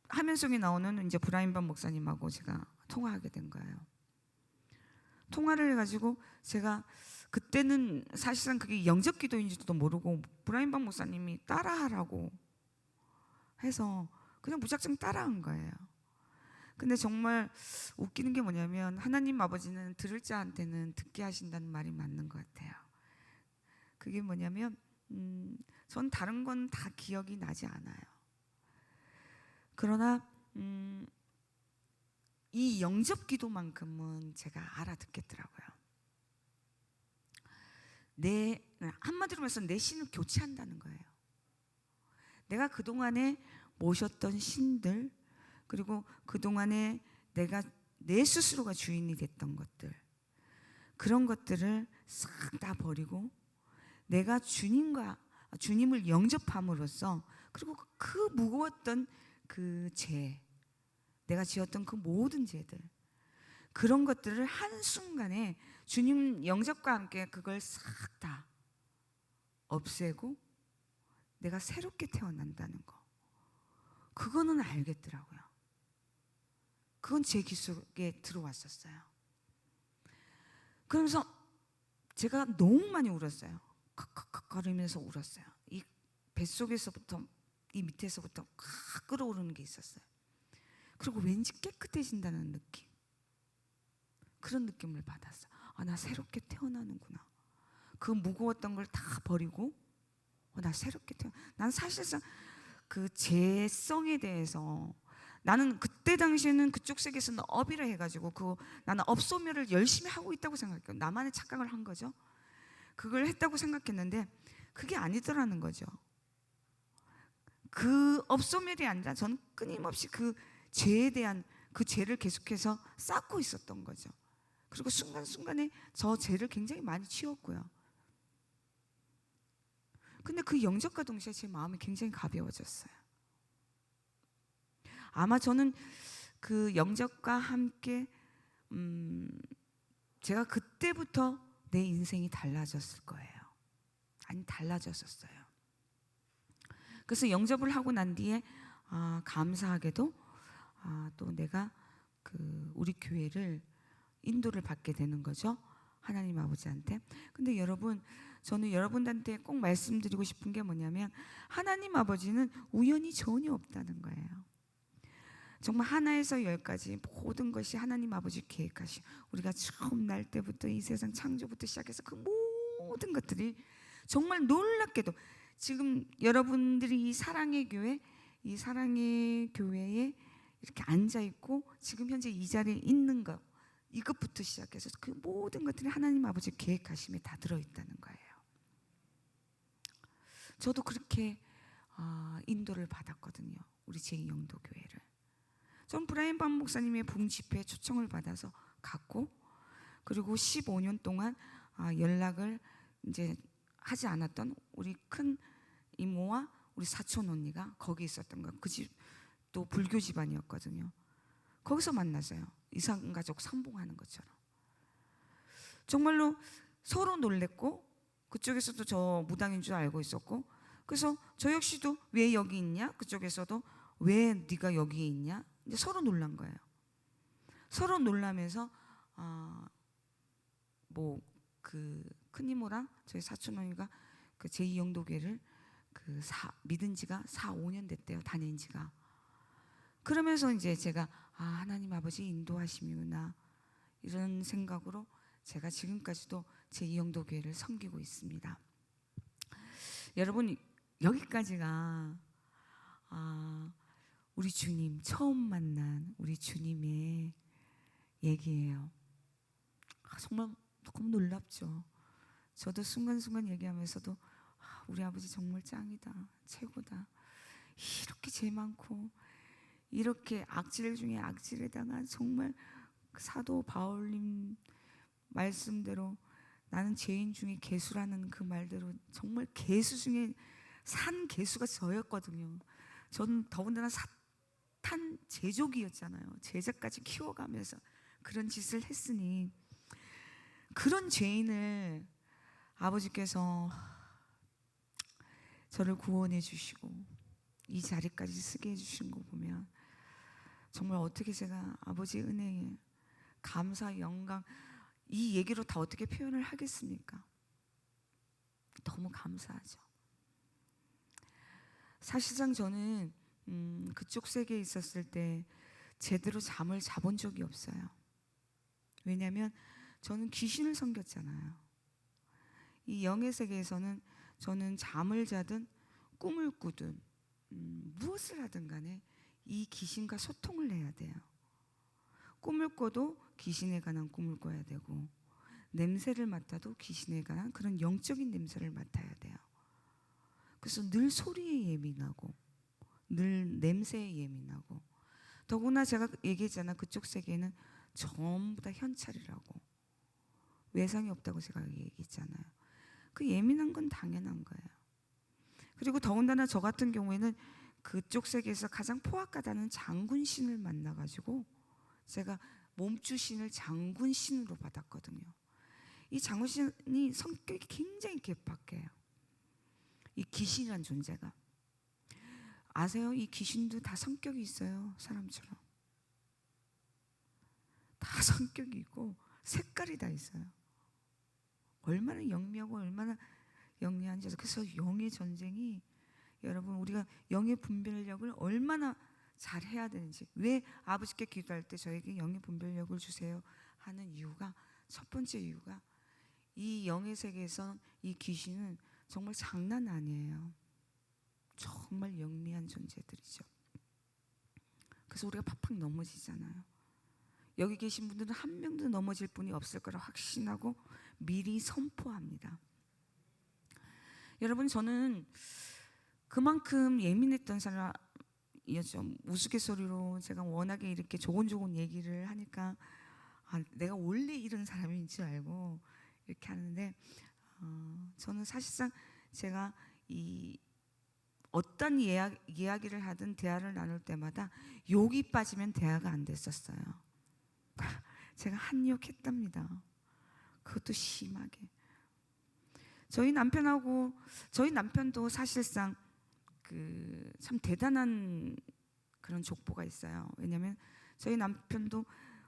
Speaker 1: 화면 속에 나오는 이제 브라인반 목사님하고 제가 통화하게 된 거예요. 통화를 해가지고 제가 그때는 사실상 그게 영접 기도인지도 모르고 브라인박 목사님이 따라하라고 해서 그냥 무작정 따라한 거예요. 근데 정말 웃기는 게 뭐냐면 하나님 아버지는 들을 자한테는 듣게 하신다는 말이 맞는 것 같아요. 그게 뭐냐면 전 다른 건 다 기억이 나지 않아요. 그러나 이 영접 기도만큼은 제가 알아듣겠더라고요. 한마디로 말해서 내 신을 교체한다는 거예요. 내가 그동안에 모셨던 신들, 그리고 그동안에 내가 내 스스로가 주인이 됐던 것들, 그런 것들을 싹 다 버리고 내가 주님을 영접함으로써, 그리고 그 무거웠던 그 죄, 내가 지었던 그 모든 죄들, 그런 것들을 한순간에 주님 영접과 함께 그걸 싹 다 없애고 내가 새롭게 태어난다는 거, 그거는 알겠더라고요. 그건 제 귀 속에 들어왔었어요. 그러면서 제가 너무 많이 울었어요. 칵칵칵거리면서 울었어요. 이 뱃속에서부터, 이 밑에서부터 칵 끓어오르는 게 있었어요. 그리고 왠지 깨끗해진다는 느낌, 그런 느낌을 받았어요. 아, 나 새롭게 태어나는구나. 그 무거웠던 걸 다 버리고 나 새롭게 난 사실상 그 죄성에 대해서, 나는 그때 당시에는 그쪽 세계에서는 업이라 해가지고 나는 업소멸을 열심히 하고 있다고 생각해요. 나만의 착각을 한 거죠. 그걸 했다고 생각했는데 그게 아니더라는 거죠. 그 업소멸이 아니라 저는 끊임없이 그 죄에 대한 그 죄를 계속해서 쌓고 있었던 거죠. 그리고 순간순간에 저 죄를 굉장히 많이 치웠고요. 근데 그 영접과 동시에 제 마음이 굉장히 가벼워졌어요. 아마 저는 그 영접과 함께 제가 그때부터 내 인생이 달라졌을 거예요. 아니, 달라졌었어요. 그래서 영접을 하고 난 뒤에 감사하게도 또 내가 우리 교회를 인도를 받게 되는 거죠. 하나님 아버지한테. 근데 여러분, 저는 여러분들한테 꼭 말씀드리고 싶은 게 뭐냐면 하나님 아버지는 우연이 전혀 없다는 거예요. 정말 하나에서 열까지 모든 것이 하나님 아버지 계획하신, 우리가 처음 날 때부터 이 세상 창조부터 시작해서 그 모든 것들이 정말 놀랍게도 지금 여러분들이 이 사랑의 교회에 이렇게 앉아있고 지금 현재 이 자리에 있는 것, 이것부터 시작해서 그 모든 것들이 하나님 아버지 계획하심에 다 들어있다는 거예요. 저도 그렇게 인도를 받았거든요. 우리 제2영도교회를. 전 브라인박 목사님의 부흥집회에 초청을 받아서 갔고, 그리고 15년 동안 연락을 이제 하지 않았던 우리 큰 이모와 우리 사촌 언니가 거기 있었던 거예요. 그 집 또 불교 집안이었거든요. 거기서 만났어요. 이산가족 상봉하는 것처럼. 정말로 서로 놀랬고, 그쪽에서도 저 무당인 줄 알고 있었고, 그래서 저 역시도 왜 여기 있냐? 그쪽에서도 왜 네가 여기에 있냐? 이제 서로 놀란 거예요. 서로 놀라면서 뭐 그 큰이모랑 저희 사촌 언니가 그 제2영도교회를 믿은 지가 4, 5년 됐대요. 다닌 지가. 그러면서 이제 제가 하나님 아버지 인도하심이구나, 이런 생각으로 제가 지금까지도 제2영도교회를 섬기고 있습니다. 여러분, 여기까지가 우리 주님, 처음 만난 우리 주님의 얘기예요. 정말 너무 놀랍죠. 저도 순간순간 얘기하면서도 우리 아버지 정말 짱이다, 최고다. 이렇게 죄 많고 이렇게 악질 중에 악질에다가 정말 사도 바울님 말씀대로 나는 죄인 중에 개수라는 그 말대로 정말 개수 중에 산 개수가 저였거든요. 저는 더군다나 사탄 제족이었잖아요. 제자까지 키워가면서 그런 짓을 했으니, 그런 죄인을 아버지께서 저를 구원해 주시고 이 자리까지 쓰게 해주신 거 보면 정말 어떻게 제가 아버지의 은혜에 감사, 영광, 이 얘기로 다 어떻게 표현을 하겠습니까? 너무 감사하죠. 사실상 저는 그쪽 세계에 있었을 때 제대로 잠을 자본 적이 없어요. 왜냐하면 저는 귀신을 섬겼잖아요. 이 영의 세계에서는 저는 잠을 자든 꿈을 꾸든 무엇을 하든 간에 이 귀신과 소통을 해야 돼요. 꿈을 꿔도 귀신에 관한 꿈을 꿔야 되고, 냄새를 맡아도 귀신에 관한 그런 영적인 냄새를 맡아야 돼요. 그래서 늘 소리에 예민하고 늘 냄새에 예민하고, 더구나 제가 얘기했잖아, 그쪽 세계는 전부 다 현찰이라고, 외상이 없다고 제가 얘기했잖아요. 그 예민한 건 당연한 거예요. 그리고 더군다나 저 같은 경우에는 그쪽 세계에서 가장 포악하다는 장군신을 만나가지고 제가 몸주신을 장군신으로 받았거든요. 이 장군신이 성격이 굉장히 개팍해요. 이 귀신이란 존재가. 아세요? 이 귀신도 다 성격이 있어요. 사람처럼. 다 성격이 있고 색깔이 다 있어요. 얼마나 영미하고 얼마나 영리한지. 그래서 영의 전쟁이, 여러분, 우리가 영의 분별력을 얼마나 잘 해야 되는지, 왜 아버지께 기도할 때 저에게 영의 분별력을 주세요 하는 이유가, 첫 번째 이유가 이 영의 세계에서 이 귀신은 정말 장난 아니에요. 정말 영리한 존재들이죠. 그래서 우리가 팍팍 넘어지잖아요. 여기 계신 분들은 한 명도 넘어질 분이 없을 거라 확신하고 미리 선포합니다. 여러분, 저는 그만큼 예민했던 사람이었죠. 우스갯소리로 제가 워낙에 이렇게 조곤조곤 얘기를 하니까 내가 원래 이런 사람인 줄 알고 이렇게 하는데, 저는 사실상 제가 어떤 이야기를 하든 대화를 나눌 때마다 욕이 빠지면 대화가 안 됐었어요. 제가 한욕했답니다. 그것도 심하게. 저희 남편도 사실상 참 대단한 그런 족보가 있어요. 왜냐하면 저희 남편도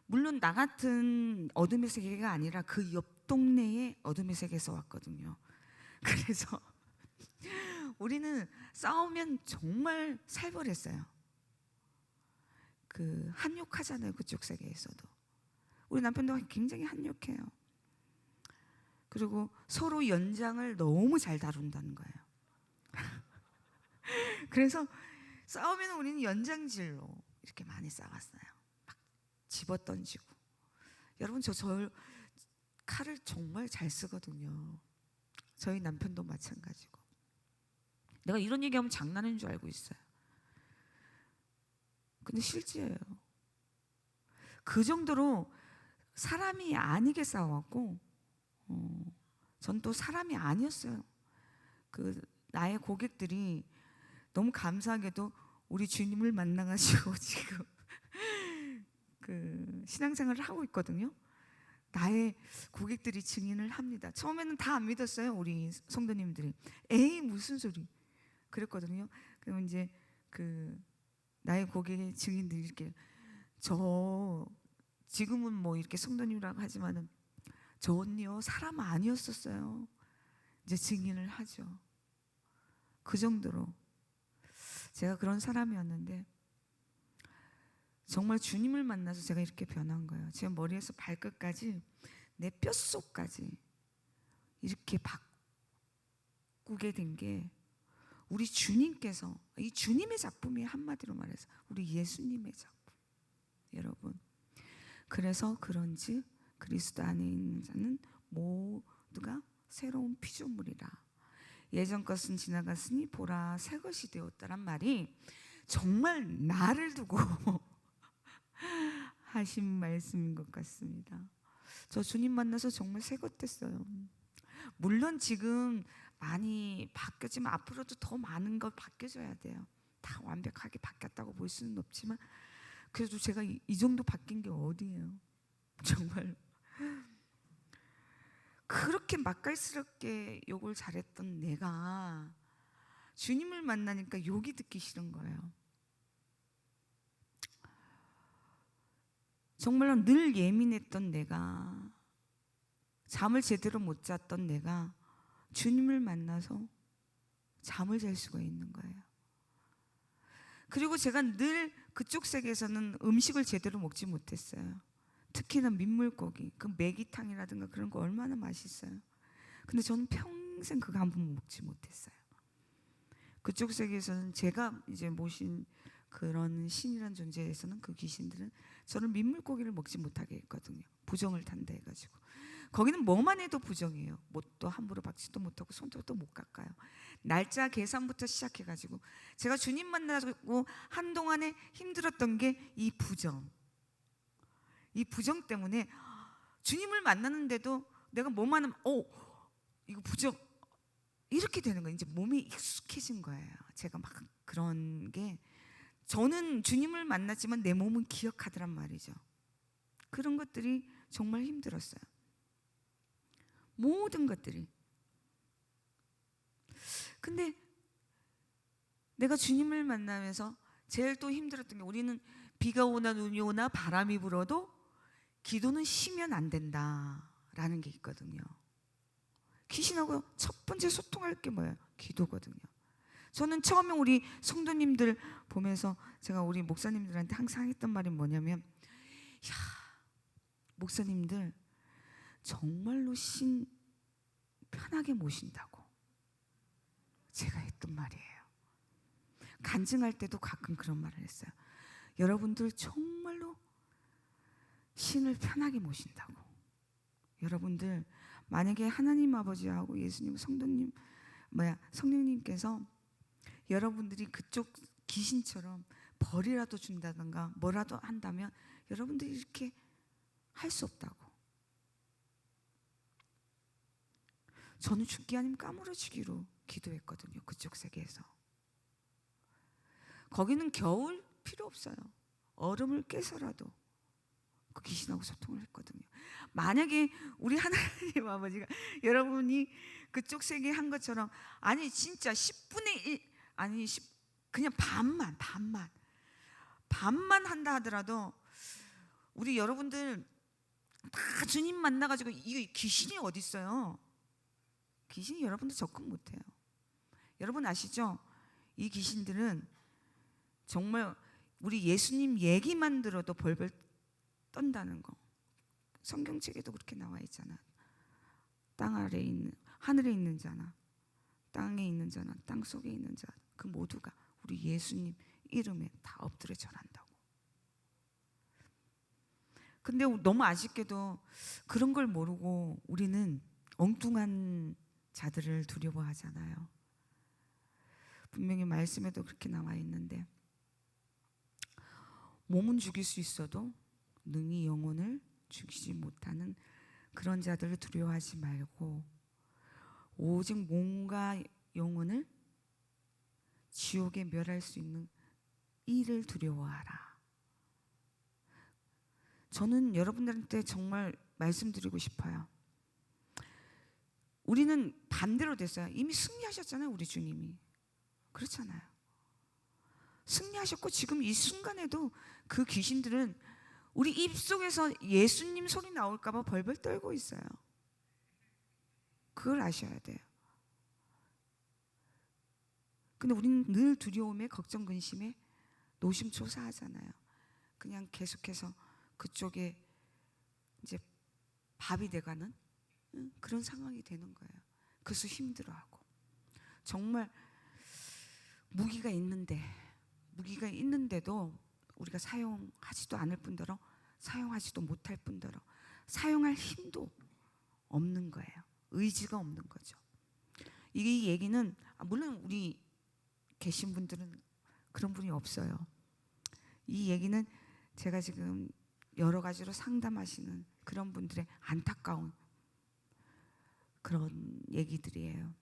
Speaker 1: 물론 나 같은 어둠의 세계가 아니라 그 옆 동네에 어둠의 세계에서 왔거든요. 그래서 우리는 싸우면 정말 살벌했어요. 한욕하잖아요. 그쪽 세계에서도. 우리 남편도 굉장히 한욕해요. 그리고 서로 연장을 너무 잘 다룬다는 거예요. 그래서 싸우면 우리는 연장질로 이렇게 많이 싸웠어요. 막 집어던지고. 여러분, 저 칼을 정말 잘 쓰거든요. 저희 남편도 마찬가지고. 내가 이런 얘기하면 장난인 줄 알고 있어요. 근데 실제예요. 그 정도로 사람이 아니게 싸웠고, 전 또 사람이 아니었어요. 나의 고객들이 너무 감사하게도 우리 주님을 만나가지고 지금 신앙생활을 하고 있거든요. 나의 고객들이 증인을 합니다. 처음에는 다 안 믿었어요. 우리 성도님들이. 에이, 무슨 소리. 그랬거든요. 그럼 이제 나의 고객의 증인들이 이렇게, 지금은 뭐 이렇게 성도님이라고 하지만은 저 언니요, 사람 아니었었어요. 이제 증인을 하죠. 그 정도로 제가 그런 사람이었는데, 정말 주님을 만나서 제가 이렇게 변한 거예요. 제 머리에서 발끝까지, 내 뼛속까지 이렇게 바꾸게 된 게 우리 주님께서, 이 주님의 작품이, 한마디로 말해서 우리 예수님의 작품. 여러분, 그래서 그런지 그리스도 안에 있는 자는 모두가 새로운 피조물이라. 예전 것은 지나갔으니 보라 새 것이 되었다란 말이 정말 나를 두고 하신 말씀인 것 같습니다. 저 주님 만나서 정말 새 것 됐어요. 물론 지금 많이 바뀌었지만 앞으로도 더 많은 걸 바뀌어져야 돼요. 다 완벽하게 바뀌었다고 볼 수는 없지만 그래도 제가 이 정도 바뀐 게 어디예요. 정말 그렇게 맛깔스럽게 욕을 잘했던 내가 주님을 만나니까 욕이 듣기 싫은 거예요. 정말로 늘 예민했던 내가 잠을 제대로 못 잤던 내가 주님을 만나서 잠을 잘 수가 있는 거예요. 그리고 제가 늘 그쪽 세계에서는 음식을 제대로 먹지 못했어요. 특히나 민물고기, 그 메기탕이라든가 그런 거 얼마나 맛있어요. 근데 저는 평생 그거 한 번 먹지 못했어요. 그쪽 세계에서는 제가 이제 모신 그런 신이란 존재에서는 그 귀신들은 저를 민물고기를 먹지 못하게 했거든요. 부정을 탄다 해가지고. 거기는 뭐만 해도 부정이에요. 못도 함부로 박지도 못하고 손도 못 깎아요. 날짜 계산부터 시작해가지고 제가 주님 만나고 한동안에 힘들었던 게 이 부정. 이 부정 때문에 주님을 만나는데도 내가 뭐만 하면 이거 부정 이렇게 되는 거예요. 이제 몸이 익숙해진 거예요. 제가 막 그런 게 저는 주님을 만났지만 내 몸은 기억하더란 말이죠. 그런 것들이 정말 힘들었어요. 모든 것들이. 근데 내가 주님을 만나면서 제일 또 힘들었던 게 우리는 비가 오나 눈이 오나 바람이 불어도 기도는 쉬면 안 된다라는 게 있거든요. 귀신하고 첫 번째 소통할 게 뭐예요? 기도거든요. 저는 처음에 우리 성도님들 보면서 제가 우리 목사님들한테 항상 했던 말이 뭐냐면 목사님들 정말로 신 편하게 모신다고 제가 했던 말이에요. 간증할 때도 가끔 그런 말을 했어요. 여러분들 정말로 신을 편하게 모신다고. 여러분들 만약에 하나님 아버지하고 예수님 성도님 성령님께서 여러분들이 그쪽 귀신처럼 벌이라도 준다든가 뭐라도 한다면 여러분들이 이렇게 할 수 없다고. 저는 죽기 아니면 까무러지기로 기도했거든요. 그쪽 세계에서. 거기는 겨울 필요 없어요. 얼음을 깨서라도 그 귀신하고 소통을 했거든요. 만약에 우리 하나님 아버지가 여러분이 그쪽 세계에 한 것처럼 아니 진짜 10분의 1 아니 그냥 반만 한다 하더라도 우리 여러분들 다 주님 만나가지고 이 귀신이 어디 있어요? 귀신이 여러분들 접근 못해요. 여러분 아시죠? 이 귀신들은 정말 우리 예수님 얘기만 들어도 벌벌 떤다는 거. 성경책에도 그렇게 나와 있잖아. 땅 아래에 있는 하늘에 있는 자나 땅에 있는 자나 땅 속에 있는 자 그 모두가 우리 예수님 이름에 다 엎드려 절한다고. 근데 너무 아쉽게도 그런 걸 모르고 우리는 엉뚱한 자들을 두려워하잖아요. 분명히 말씀에도 그렇게 나와 있는데 몸은 죽일 수 있어도 능히 영혼을 죽이지 못하는 그런 자들을 두려워하지 말고 오직 몸과 영혼을 지옥에 멸할 수 있는 이를 두려워하라. 저는 여러분들한테 정말 말씀드리고 싶어요. 우리는 반대로 됐어요. 이미 승리하셨잖아요. 우리 주님이. 그렇잖아요. 승리하셨고 지금 이 순간에도 그 귀신들은 우리 입속에서 예수님 소리 나올까 봐 벌벌 떨고 있어요. 그걸 아셔야 돼요. 근데 우리는 늘 두려움에 걱정 근심에 노심초사하잖아요. 그냥 계속해서 그쪽에 이제 밥이 돼가는 그런 상황이 되는 거예요. 그래서 힘들어하고 정말 무기가 있는데도 우리가 사용하지도 않을 뿐더러 사용하지도 못할 뿐더러 사용할 힘도 없는 거예요. 의지가 없는 거죠. 이 얘기는 물론 우리 계신 분들은 그런 분이 없어요. 이 얘기는 제가 지금 여러 가지로 상담하시는 그런 분들의 안타까운 그런 얘기들이에요.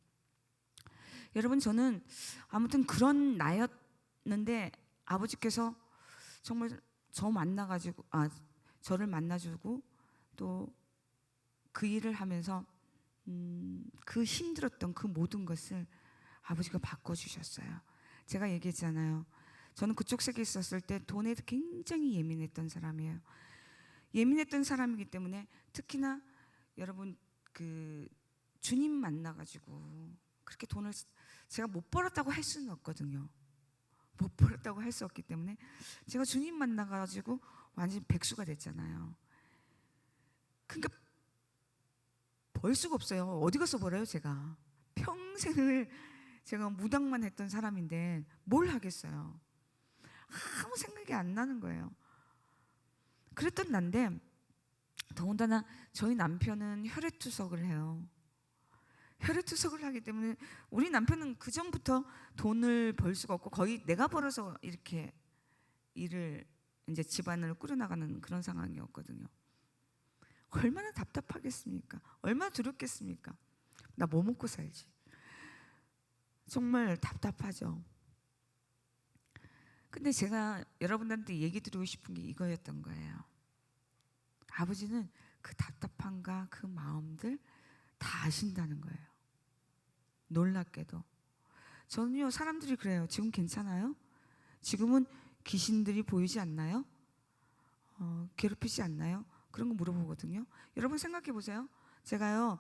Speaker 1: 여러분 저는 아무튼 그런 나였는데 아버지께서 정말 저를 만나주고 또 그 일을 하면서 그 힘들었던 그 모든 것을 아버지가 바꿔주셨어요. 제가 얘기했잖아요. 저는 그쪽 세계에 있었을 때 돈에 굉장히 예민했던 사람이에요. 예민했던 사람이기 때문에 특히나 여러분 그 주님 만나가지고 그렇게 돈을 제가 못 벌었다고 할 수는 없거든요. 못 벌었다고 할 수 없기 때문에 제가 주님 만나가지고 완전 백수가 됐잖아요. 그러니까 벌 수가 없어요. 어디 가서 벌어요 제가. 평생을 제가 무당만 했던 사람인데 뭘 하겠어요. 아무 생각이 안 나는 거예요. 그랬던 난데 더군다나 저희 남편은 혈액투석을 해요. 혈액투석을 하기 때문에 우리 남편은 그 전부터 돈을 벌 수가 없고 거의 내가 벌어서 이렇게 일을 이제 집안을 꾸려나가는 그런 상황이었거든요. 얼마나 답답하겠습니까? 얼마나 두렵겠습니까? 나 뭐 먹고 살지? 정말 답답하죠. 근데 제가 여러분들한테 얘기 드리고 싶은 게 이거였던 거예요. 아버지는 그 답답함과 그 마음들 다 아신다는 거예요. 놀랍게도. 저는요, 사람들이 그래요. 지금 괜찮아요? 지금은 귀신들이 보이지 않나요? 괴롭히지 않나요? 그런 거 물어보거든요. 여러분 생각해 보세요. 제가요,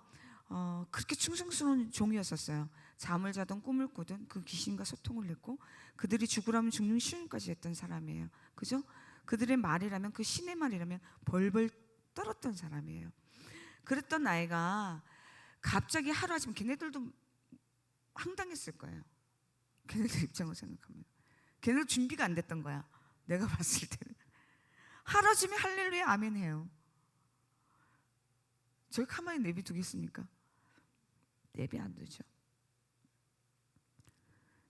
Speaker 1: 그렇게 충성스러운 종이었었어요. 잠을 자던 꿈을 꾸든 그 귀신과 소통을 했고 그들이 죽으라면 죽는 시험까지 했던 사람이에요. 그죠? 그들의 말이라면 그 신의 말이라면 벌벌 떨었던 사람이에요. 그랬던 아이가 갑자기 하루아침에 걔네들도 황당했을 거예요. 걔네들 입장으로 생각하면 걔네들 준비가 안 됐던 거야. 내가 봤을 때는 하루아침에 할렐루야 아멘 해요. 저희 가만히 내비두겠습니까? 내비 안 두죠.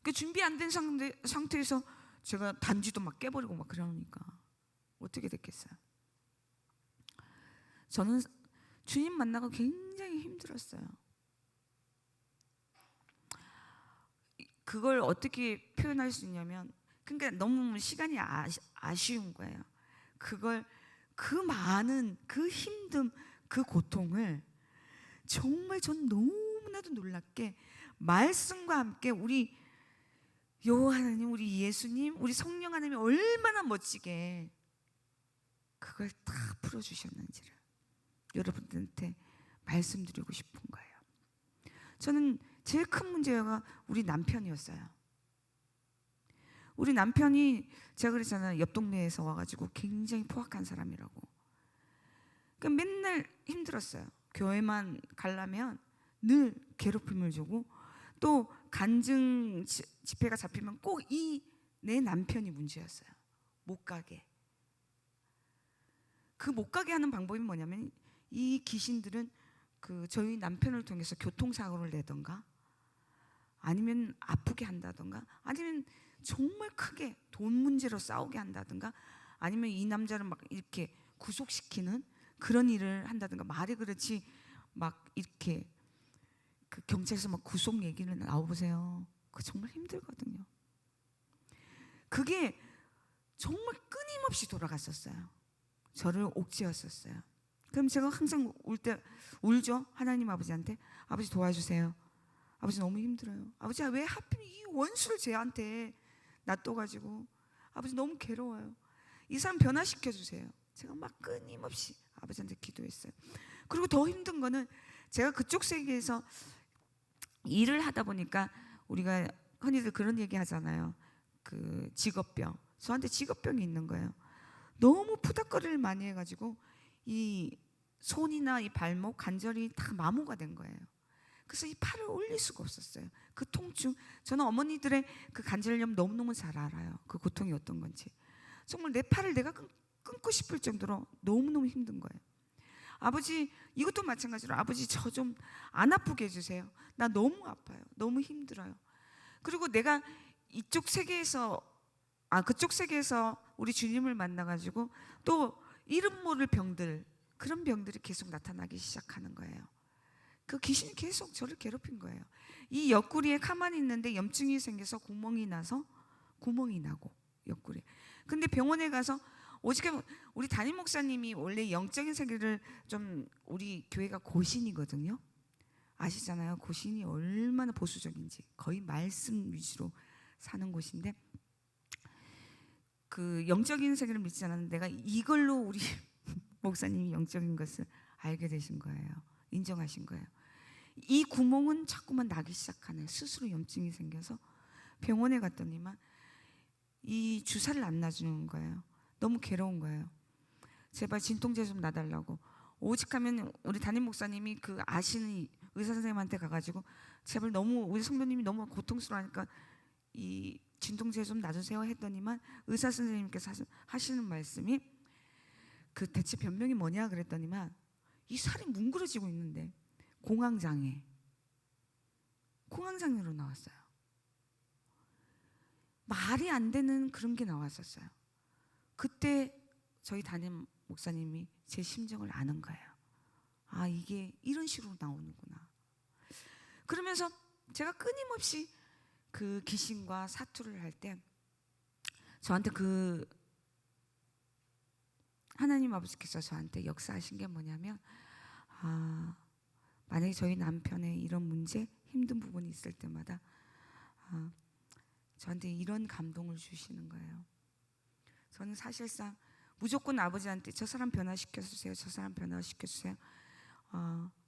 Speaker 1: 그 준비 안 된 상태에서 제가 단지도 막 깨버리고 막 그러니까 어떻게 됐겠어요? 저는 주님 만나고 굉장히 힘들었어요. 그걸 어떻게 표현할 수 있냐면, 그러니까 너무 시간이 아쉬운 거예요. 그걸 그 많은 그 힘듦, 그 고통을 정말 전 너무나도 놀랍게 말씀과 함께 우리 여호와 하나님, 우리 예수님, 우리 성령 하나님이 얼마나 멋지게 그걸 다 풀어주셨는지를 여러분들한테 말씀드리고 싶은 거예요. 저는 제일 큰 문제가 우리 남편이었어요. 우리 남편이 제가 그랬잖아요. 옆 동네에서 와가지고 굉장히 포악한 사람이라고. 그러니까 맨날 힘들었어요. 교회만 가려면 늘 괴롭힘을 주고 또 간증 집회가 잡히면 꼭 내 남편이 문제였어요. 못 가게. 그 못 가게 하는 방법이 뭐냐면 이 귀신들은 그 저희 남편을 통해서 교통사고를 내던가 아니면 아프게 한다던가 아니면 정말 크게 돈 문제로 싸우게 한다든가 아니면 이 남자를 막 이렇게 구속시키는 그런 일을 한다든가. 말이 그렇지 막 이렇게 그 경찰에서 막 구속 얘기를 나와보세요. 그거 정말 힘들거든요. 그게 정말 끊임없이 돌아갔었어요. 저를 옥죄었었어요. 그럼 제가 항상 울죠. 하나님 아버지한테. 아버지 도와주세요. 아버지 너무 힘들어요. 아버지 왜 하필 이 원수를 쟤한테 놔둬가지고 아버지 너무 괴로워요. 이 사람 변화시켜 주세요. 제가 막 끊임없이 아버지한테 기도했어요. 그리고 더 힘든 거는 제가 그쪽 세계에서 일을 하다 보니까 우리가 흔히들 그런 얘기 하잖아요. 그 직업병. 저한테 직업병이 있는 거예요. 너무 푸닥거리를 많이 해가지고 이 손이나 이 발목 관절이 다 마모가 된 거예요. 그래서 이 팔을 올릴 수가 없었어요. 그 통증. 저는 어머니들의 그 관절염 너무너무 잘 알아요. 그 고통이 어떤 건지. 정말 내 팔을 내가 끊고 싶을 정도로 너무너무 힘든 거예요. 아버지 이것도 마찬가지로 아버지 저 좀 안 아프게 해주세요. 나 너무 아파요. 너무 힘들어요. 그리고 내가 이쪽 세계에서 그쪽 세계에서 우리 주님을 만나가지고 또 이름 모를 병들, 그런 병들이 계속 나타나기 시작하는 거예요. 그 귀신이 계속 저를 괴롭힌 거예요. 이 옆구리에 가만히 있는데 염증이 생겨서 구멍이 나고 옆구리. 근데 병원에 가서 오직에 우리 담임 목사님이 원래 영적인 세계를 좀 우리 교회가 고신이거든요. 아시잖아요. 고신이 얼마나 보수적인지 거의 말씀 위주로 사는 곳인데 그 영적인 세계를 믿지 않았는데 내가 이걸로 우리 목사님이 영적인 것을 알게 되신 거예요. 인정하신 거예요. 이 구멍은 자꾸만 나기 시작하네. 스스로 염증이 생겨서 병원에 갔더니만 이 주사를 안 놔주는 거예요. 너무 괴로운 거예요. 제발 진통제 좀 놔달라고. 오직하면 우리 담임 목사님이 그 아시는 의사 선생님한테 가가지고 제발 너무 우리 성도님이 너무 고통스러워하니까 이 진통제 좀 놔주세요 했더니만 의사 선생님께서 하시는 말씀이 그 대체 변명이 뭐냐 그랬더니만 이 살이 뭉그러지고 있는데 공황장애로 나왔어요. 말이 안 되는 그런 게 나왔었어요. 그때 저희 담임 목사님이 제 심정을 아는 거예요. 아, 이게 이런 식으로 나오는구나. 그러면서 제가 끊임없이 그 귀신과 사투를 할 때 저한테 그 하나님 아버지께서 저한테 역사하신 게 뭐냐면, 만약에 저희 남편의 이런 문제, 힘든 부분이 있을 때마다 저한테 이런 감동을 주시는 거예요. 저는 사실상 무조건 아버지한테 저 사람 변화시켜주세요. 저 사람 변화시켜주세요.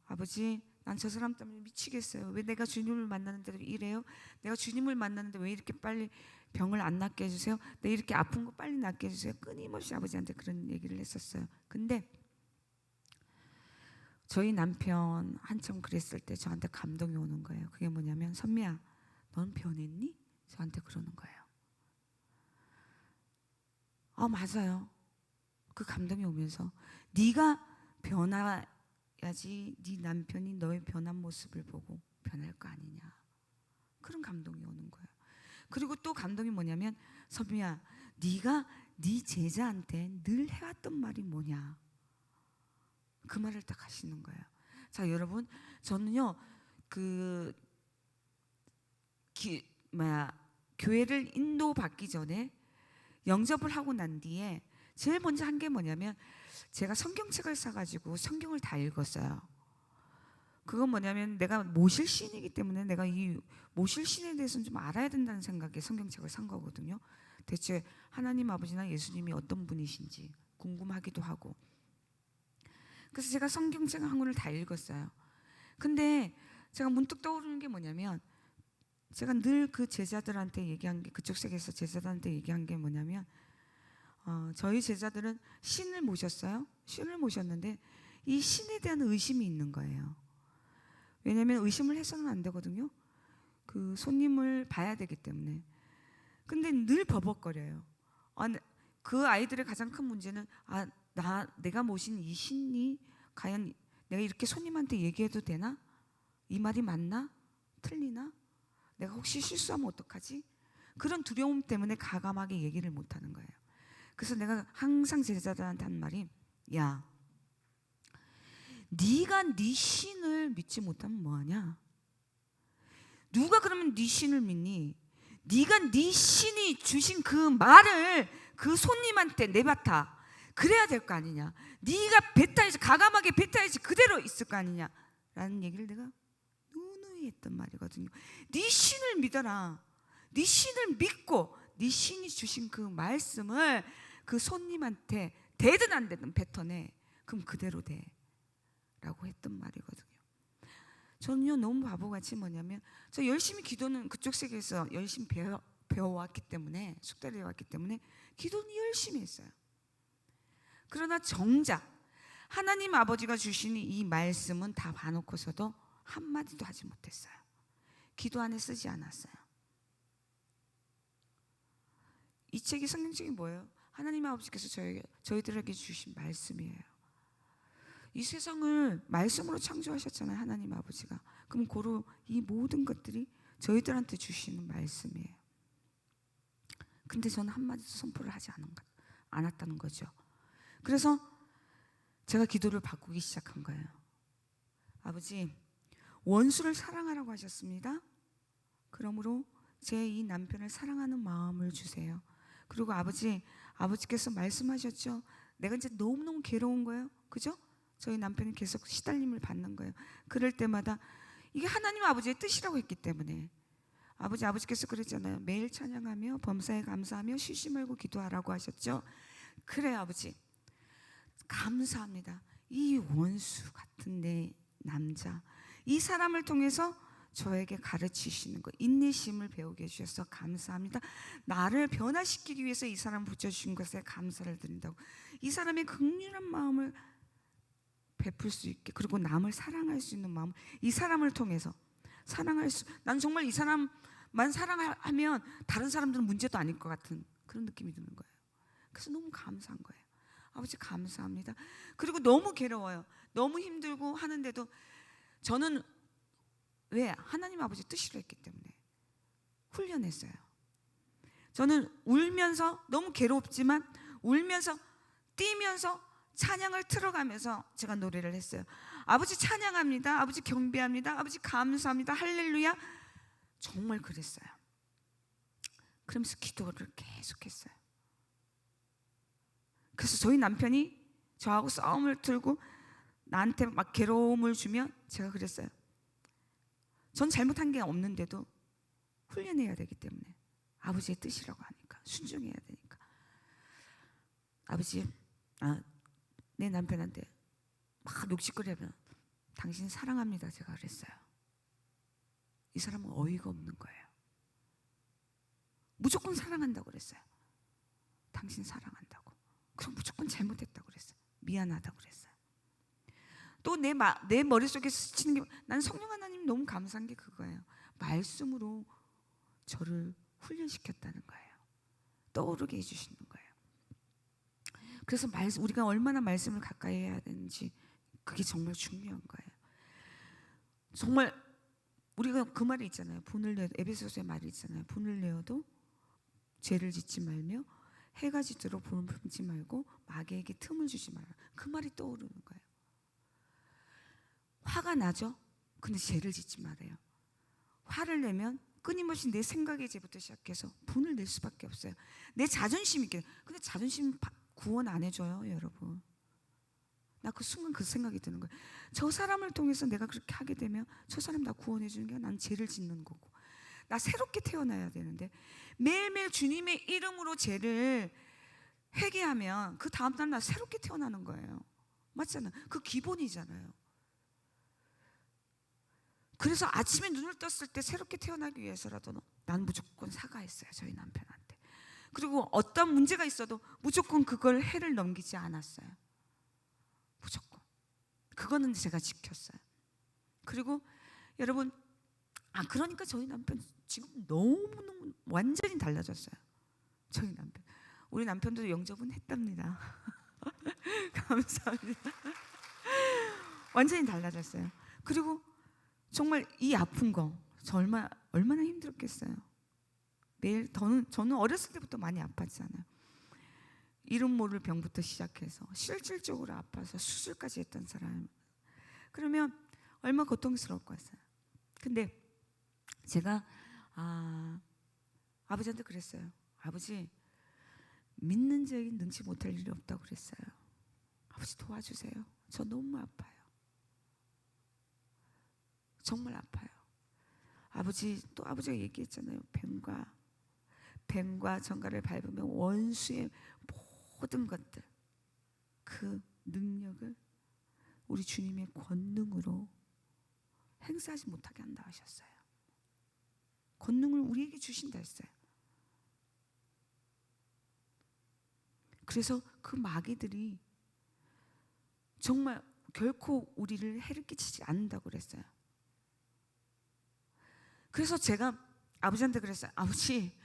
Speaker 1: 아버지, 난 저 사람 때문에 미치겠어요. 왜 내가 주님을 만나는데 이래요? 내가 주님을 만나는데 왜 이렇게 빨리 병을 안 낫게 해주세요? 내 이렇게 아픈 거 빨리 낫게 해주세요. 끊임없이 아버지한테 그런 얘기를 했었어요. 근데 저희 남편 한참 그랬을 때 저한테 감동이 오는 거예요. 그게 뭐냐면, 선미야, 넌 변했니? 저한테 그러는 거예요. 맞아요. 그 감동이 오면서 네가 변화야지 네 남편이 너의 변한 모습을 보고 변할 거 아니냐. 그런 감동이 오는 거예요. 그리고 또 감동이 뭐냐면, 선미야, 네가 네 제자한테 늘 해왔던 말이 뭐냐. 그 말을 딱 하시는 거예요. 자, 여러분, 저는요 교회를 인도받기 전에 영접을 하고 난 뒤에 제일 먼저 한 게 뭐냐면, 제가 성경책을 사가지고 성경을 다 읽었어요. 그건 뭐냐면, 내가 모실신이기 때문에 내가 이 모실신에 대해서는 좀 알아야 된다는 생각에 성경책을 산 거거든요. 대체 하나님 아버지나 예수님이 어떤 분이신지 궁금하기도 하고. 그래서 제가 성경책 한 권을 다 읽었어요. 근데 제가 문득 떠오르는 게 뭐냐면, 제가 늘 그 제자들한테 얘기한 게, 그쪽 세계에서 제자들한테 얘기한 게 뭐냐면, 저희 제자들은 신을 모셨어요. 신을 모셨는데 이 신에 대한 의심이 있는 거예요. 왜냐하면 의심을 해서는 안 되거든요. 그 손님을 봐야 되기 때문에. 근데 늘 버벅거려요. 그 아이들의 가장 큰 문제는, 내가 모신 이 신이 과연 내가 이렇게 손님한테 얘기해도 되나? 이 말이 맞나? 틀리나? 내가 혹시 실수하면 어떡하지? 그런 두려움 때문에 가감하게 얘기를 못하는 거예요. 그래서 내가 항상 제자들한테 한 말이, 야, 네가 네 신을 믿지 못하면 뭐하냐? 누가 그러면 네 신을 믿니? 네가 네 신이 주신 그 말을 그 손님한테 내뱉어. 그래야 될 거 아니냐. 네가 뱉어야지, 가감하게 뱉어야지 그대로 있을 거 아니냐 라는 얘기를 내가 누누이 했던 말이거든요. 네 신을 믿어라. 네 신을 믿고 네 신이 주신 그 말씀을 그 손님한테 되든 안 되든 뱉어내. 그럼 그대로 돼 라고 했던 말이거든요. 저는요 너무 바보같이 뭐냐면, 저 열심히 기도는 그쪽 세계에서 열심히 배워왔기 때문에, 숙달해 왔기 때문에 기도는 열심히 했어요. 그러나 정작 하나님 아버지가 주신 이 말씀은 다 봐놓고서도 한마디도 하지 못했어요. 기도 안에 쓰지 않았어요. 이 책이, 성경책이 뭐예요? 하나님 아버지께서 저희들에게 주신 말씀이에요. 이 세상을 말씀으로 창조하셨잖아요, 하나님 아버지가. 그럼 고로 이 모든 것들이 저희들한테 주시는 말씀이에요. 근데 저는 한마디도 선포를 하지 않았다는 거죠. 그래서 제가 기도를 바꾸기 시작한 거예요. 아버지, 원수를 사랑하라고 하셨습니다. 그러므로 제 이 남편을 사랑하는 마음을 주세요. 그리고 아버지께서 말씀하셨죠. 내가 이제 너무너무 괴로운 거예요. 그죠? 저희 남편이 계속 시달림을 받는 거예요. 그럴 때마다 이게 하나님 아버지의 뜻이라고 했기 때문에, 아버지께서 그랬잖아요. 매일 찬양하며 범사에 감사하며 쉬지 말고 기도하라고 하셨죠. 그래요, 아버지. 감사합니다. 이 원수 같은 내 남자, 이 사람을 통해서 저에게 가르치시는 거, 인내심을 배우게 해주셔서 감사합니다. 나를 변화시키기 위해서 이 사람을 붙여주신 것에 감사를 드린다고. 이 사람의 긍휼한 마음을 베풀 수 있게, 그리고 남을 사랑할 수 있는 마음을 이 사람을 통해서 난 정말 이 사람만 사랑하면 다른 사람들은 문제도 아닐 것 같은 그런 느낌이 드는 거예요. 그래서 너무 감사한 거예요. 아버지 감사합니다. 그리고 너무 괴로워요. 너무 힘들고 하는데도 저는 왜? 하나님 아버지 뜻이로 했기 때문에 훈련했어요. 저는 울면서, 너무 괴롭지만 울면서 뛰면서 찬양을 틀어가면서 제가 노래를 했어요. 아버지 찬양합니다. 아버지 경배합니다. 아버지 감사합니다. 할렐루야. 정말 그랬어요. 그러면서 기도를 계속했어요. 그래서 저희 남편이 저하고 싸움을 틀고 나한테 막 괴로움을 주면 제가 그랬어요. 전 잘못한 게 없는데도 훈련해야 되기 때문에, 아버지의 뜻이라고 하니까 순종해야 되니까, 아버지, 내 남편한테 막 녹취거리하면 당신 사랑합니다 제가 그랬어요. 이 사람은 어이가 없는 거예요. 무조건 사랑한다고 그랬어요. 당신 사랑한다고. 그럼 무조건 잘못했다고 그랬어요. 미안하다고 그랬어요. 또 내 머릿속에 스치는 게, 난 성령 하나님 너무 감사한 게 그거예요. 말씀으로 저를 훈련시켰다는 거예요. 떠오르게 해주시는 거예요. 그래서 우리가 얼마나 말씀을 가까이 해야 되는지, 그게 정말 중요한 거예요. 정말 우리가 그 말이 있잖아요. 분을 내어도, 에베소서의 말이 있잖아요. 분을 내어도 죄를 짓지 말며 해가 지도록 분을 품지 말고 마귀에게 틈을 주지 말라. 그 말이 떠오르는 거예요. 화가 나죠? 근데 죄를 짓지 말아요. 화를 내면 끊임없이 내 생각의 죄부터 시작해서 분을 낼 수밖에 없어요. 내 자존심이 있게. 근데 자존심 구원 안 해줘요, 여러분. 나 그 순간 그 생각이 드는 거예요. 저 사람을 통해서 내가 그렇게 하게 되면 저 사람 나 구원해 주는 게, 난 죄를 짓는 거고, 나 새롭게 태어나야 되는데, 매일매일 주님의 이름으로 죄를 회개하면 그 다음날 나 새롭게 태어나는 거예요. 맞잖아요. 그 기본이잖아요. 그래서 아침에 눈을 떴을 때 새롭게 태어나기 위해서라도 난 무조건 사과했어요, 저희 남편한테. 그리고 어떤 문제가 있어도 무조건 그걸 해를 넘기지 않았어요. 무조건. 그거는 제가 지켰어요. 그리고 여러분, 그러니까 저희 남편 지금 너무너무 완전히 달라졌어요. 저희 남편. 우리 남편도 영접은 했답니다. 감사합니다. 완전히 달라졌어요. 그리고 정말 이 아픈 거, 저 얼마나 힘들었겠어요. 매일 저는 어렸을 때부터 많이 아팠잖아요. 이름 모를 병부터 시작해서 실질적으로 아파서 수술까지 했던 사람. 그러면 얼마나 고통스러웠겠어요. 근데 제가 아버지한테 그랬어요. 아버지, 믿는 자에게 능치 못할 일이 없다고 그랬어요. 아버지 도와주세요. 저 너무 아파요. 정말 아파요. 아버지가 얘기했잖아요. 뱀과 정갈을 밟으면 원수의 모든 것들, 그 능력을 우리 주님의 권능으로 행사하지 못하게 한다 하셨어요. 권능을 우리에게 주신다 했어요. 그래서 그 마귀들이 정말 결코 우리를 해를 끼치지 않는다고 그랬어요. 그래서 제가 아버지한테 그랬어요. 아버지,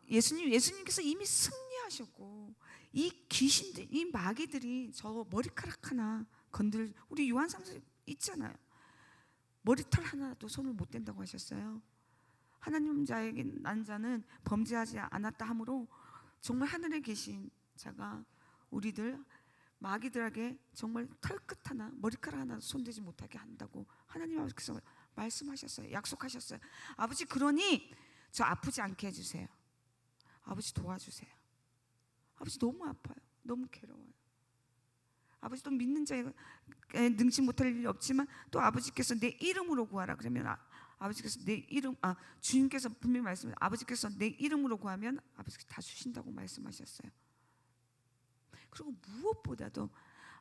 Speaker 1: 예수님께서 이미 승리하셨고, 이 귀신들, 이 마귀들이 저 머리카락 하나 우리 요한상서 있잖아요. 머리털 하나도 손을 못 댄다고 하셨어요. 하나님 자에게 난 자는 범죄하지 않았다 하므로, 정말 하늘에 계신 자가 우리들 마귀들에게 정말 털끝 하나, 머리카락 하나 손대지 못하게 한다고 하나님 아버지께서 말씀하셨어요. 약속하셨어요. 아버지, 그러니 저 아프지 않게 해주세요. 아버지 도와주세요. 아버지 너무 아파요. 너무 괴로워요. 아버지 또 믿는 자에 능치 못할 일이 없지만, 또 아버지께서 내 이름으로 구하라 그러면 아버지께서 주님께서 분명히 말씀하셨어요. 아버지께서 내 이름으로 구하면 아버지께서 다 주신다고 말씀하셨어요. 그리고 무엇보다도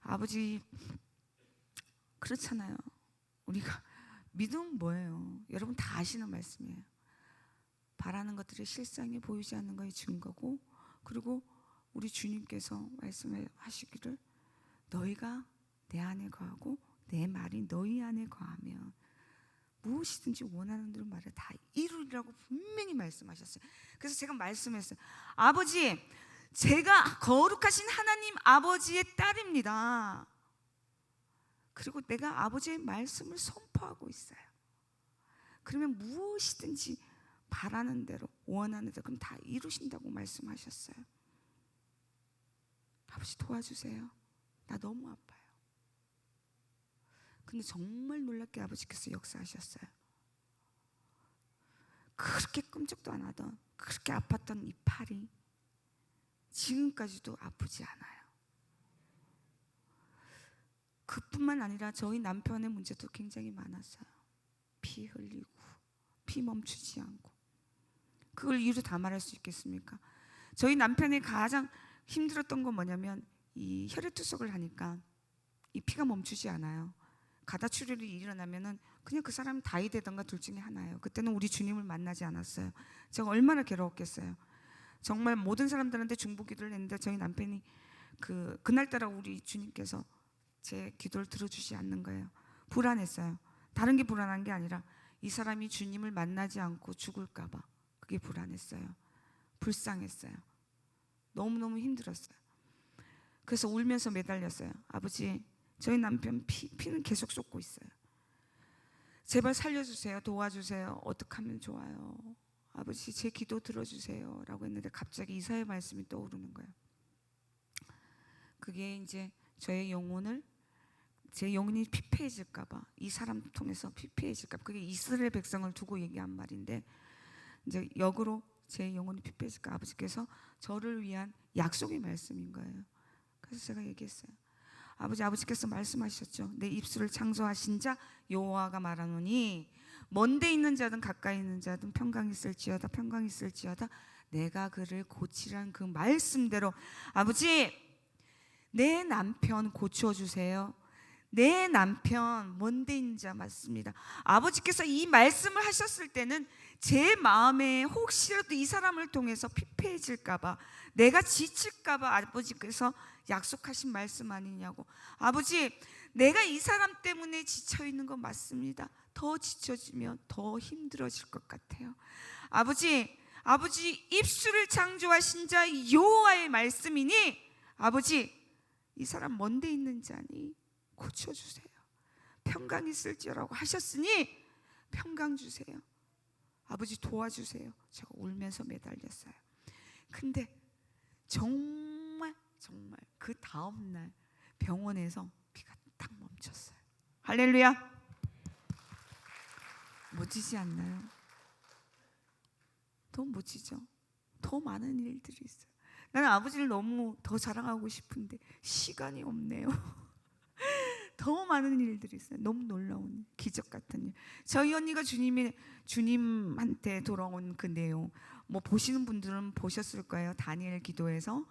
Speaker 1: 아버지, 그렇잖아요. 우리가 믿음은 뭐예요? 여러분 다 아시는 말씀이에요. 바라는 것들이 실상에 보이지 않는 것의 증거고, 그리고 우리 주님께서 말씀하시기를 너희가 내 안에 거하고 내 말이 너희 안에 거하면 무엇이든지 원하는 대로 말해 다 이루리라고 분명히 말씀하셨어요. 그래서 제가 말씀했어요. 아버지, 제가 거룩하신 하나님 아버지의 딸입니다. 그리고 내가 아버지의 말씀을 선포하고 있어요. 그러면 무엇이든지 바라는 대로 원하는 대로 그럼 다 이루신다고 말씀하셨어요. 아버지 도와주세요. 나 너무 아파요. 근데 정말 놀랍게 아버지께서 역사하셨어요. 그렇게 끔찍도 안 하던, 그렇게 아팠던 이 팔이 지금까지도 아프지 않아요. 그뿐만 아니라 저희 남편의 문제도 굉장히 많았어요. 피 흘리고 피 멈추지 않고. 그걸 이유로 다 말할 수 있겠습니까? 저희 남편이 가장 힘들었던 건 뭐냐면 이 혈액투석을 하니까 이 피가 멈추지 않아요. 가다출혈이 일어나면은 그냥 그 사람이 다이 되던가 둘 중에 하나예요. 그때는 우리 주님을 만나지 않았어요. 제가 얼마나 괴로웠겠어요. 정말 모든 사람들한테 중보기도를 했는데 저희 남편이 그날따라 우리 주님께서 제 기도를 들어주지 않는 거예요. 불안했어요. 다른 게 불안한 게 아니라 이 사람이 주님을 만나지 않고 죽을까 봐 그게 불안했어요. 불쌍했어요. 너무너무 힘들었어요. 그래서 울면서 매달렸어요. 아버지, 저희 남편 피는 계속 쏟고 있어요. 제발 살려주세요. 도와주세요. 어떻게 하면 좋아요? 아버지, 제 기도 들어주세요 라고 했는데 갑자기 이사야의 말씀이 떠오르는 거예요. 그게 이제 제 영혼이 피폐해질까 봐, 이 사람 통해서 피폐해질까 봐, 그게 이스라엘 백성을 두고 얘기한 말인데 이제 역으로 제 영혼이 피폐해질까, 아버지께서 저를 위한 약속의 말씀인 거예요. 그래서 제가 얘기했어요. 아버지께서 말씀하셨죠. 내 입술을 창조하신 자 여호와가 말하노니 먼데 있는 자든 가까이 있는 자든 평강이 있을지어다 평강이 있을지어다 내가 그를 고치란 그 말씀대로 아버지, 내 남편 고쳐주세요. 내 남편 먼데 있는 자 맞습니다. 아버지께서 이 말씀을 하셨을 때는 제 마음에 혹시라도 이 사람을 통해서 피폐해질까 봐, 내가 지칠까 봐 아버지께서 약속하신 말씀 아니냐고. 아버지, 내가 이 사람 때문에 지쳐있는 건 맞습니다. 더 지쳐지면 더 힘들어질 것 같아요. 아버지 입술을 창조하신 자 여호와의 말씀이니 아버지, 이 사람 먼데 있는 자니 고쳐주세요. 평강 있을지라고 하셨으니 평강 주세요. 아버지 도와주세요. 제가 울면서 매달렸어요. 근데 정말 그 다음날 병원에서 피가 딱 멈췄어요. 할렐루야. 멋지지 않나요? 더 멋지죠? 더 많은 일들이 있어요. 나는 아버지를 너무 더 자랑하고 싶은데 시간이 없네요. 더 많은 일들이 있어요. 너무 놀라운 기적 같은 일. 저희 언니가 주님한테 돌아온 그 내용 뭐 보시는 분들은 보셨을 거예요. 다니엘 기도에서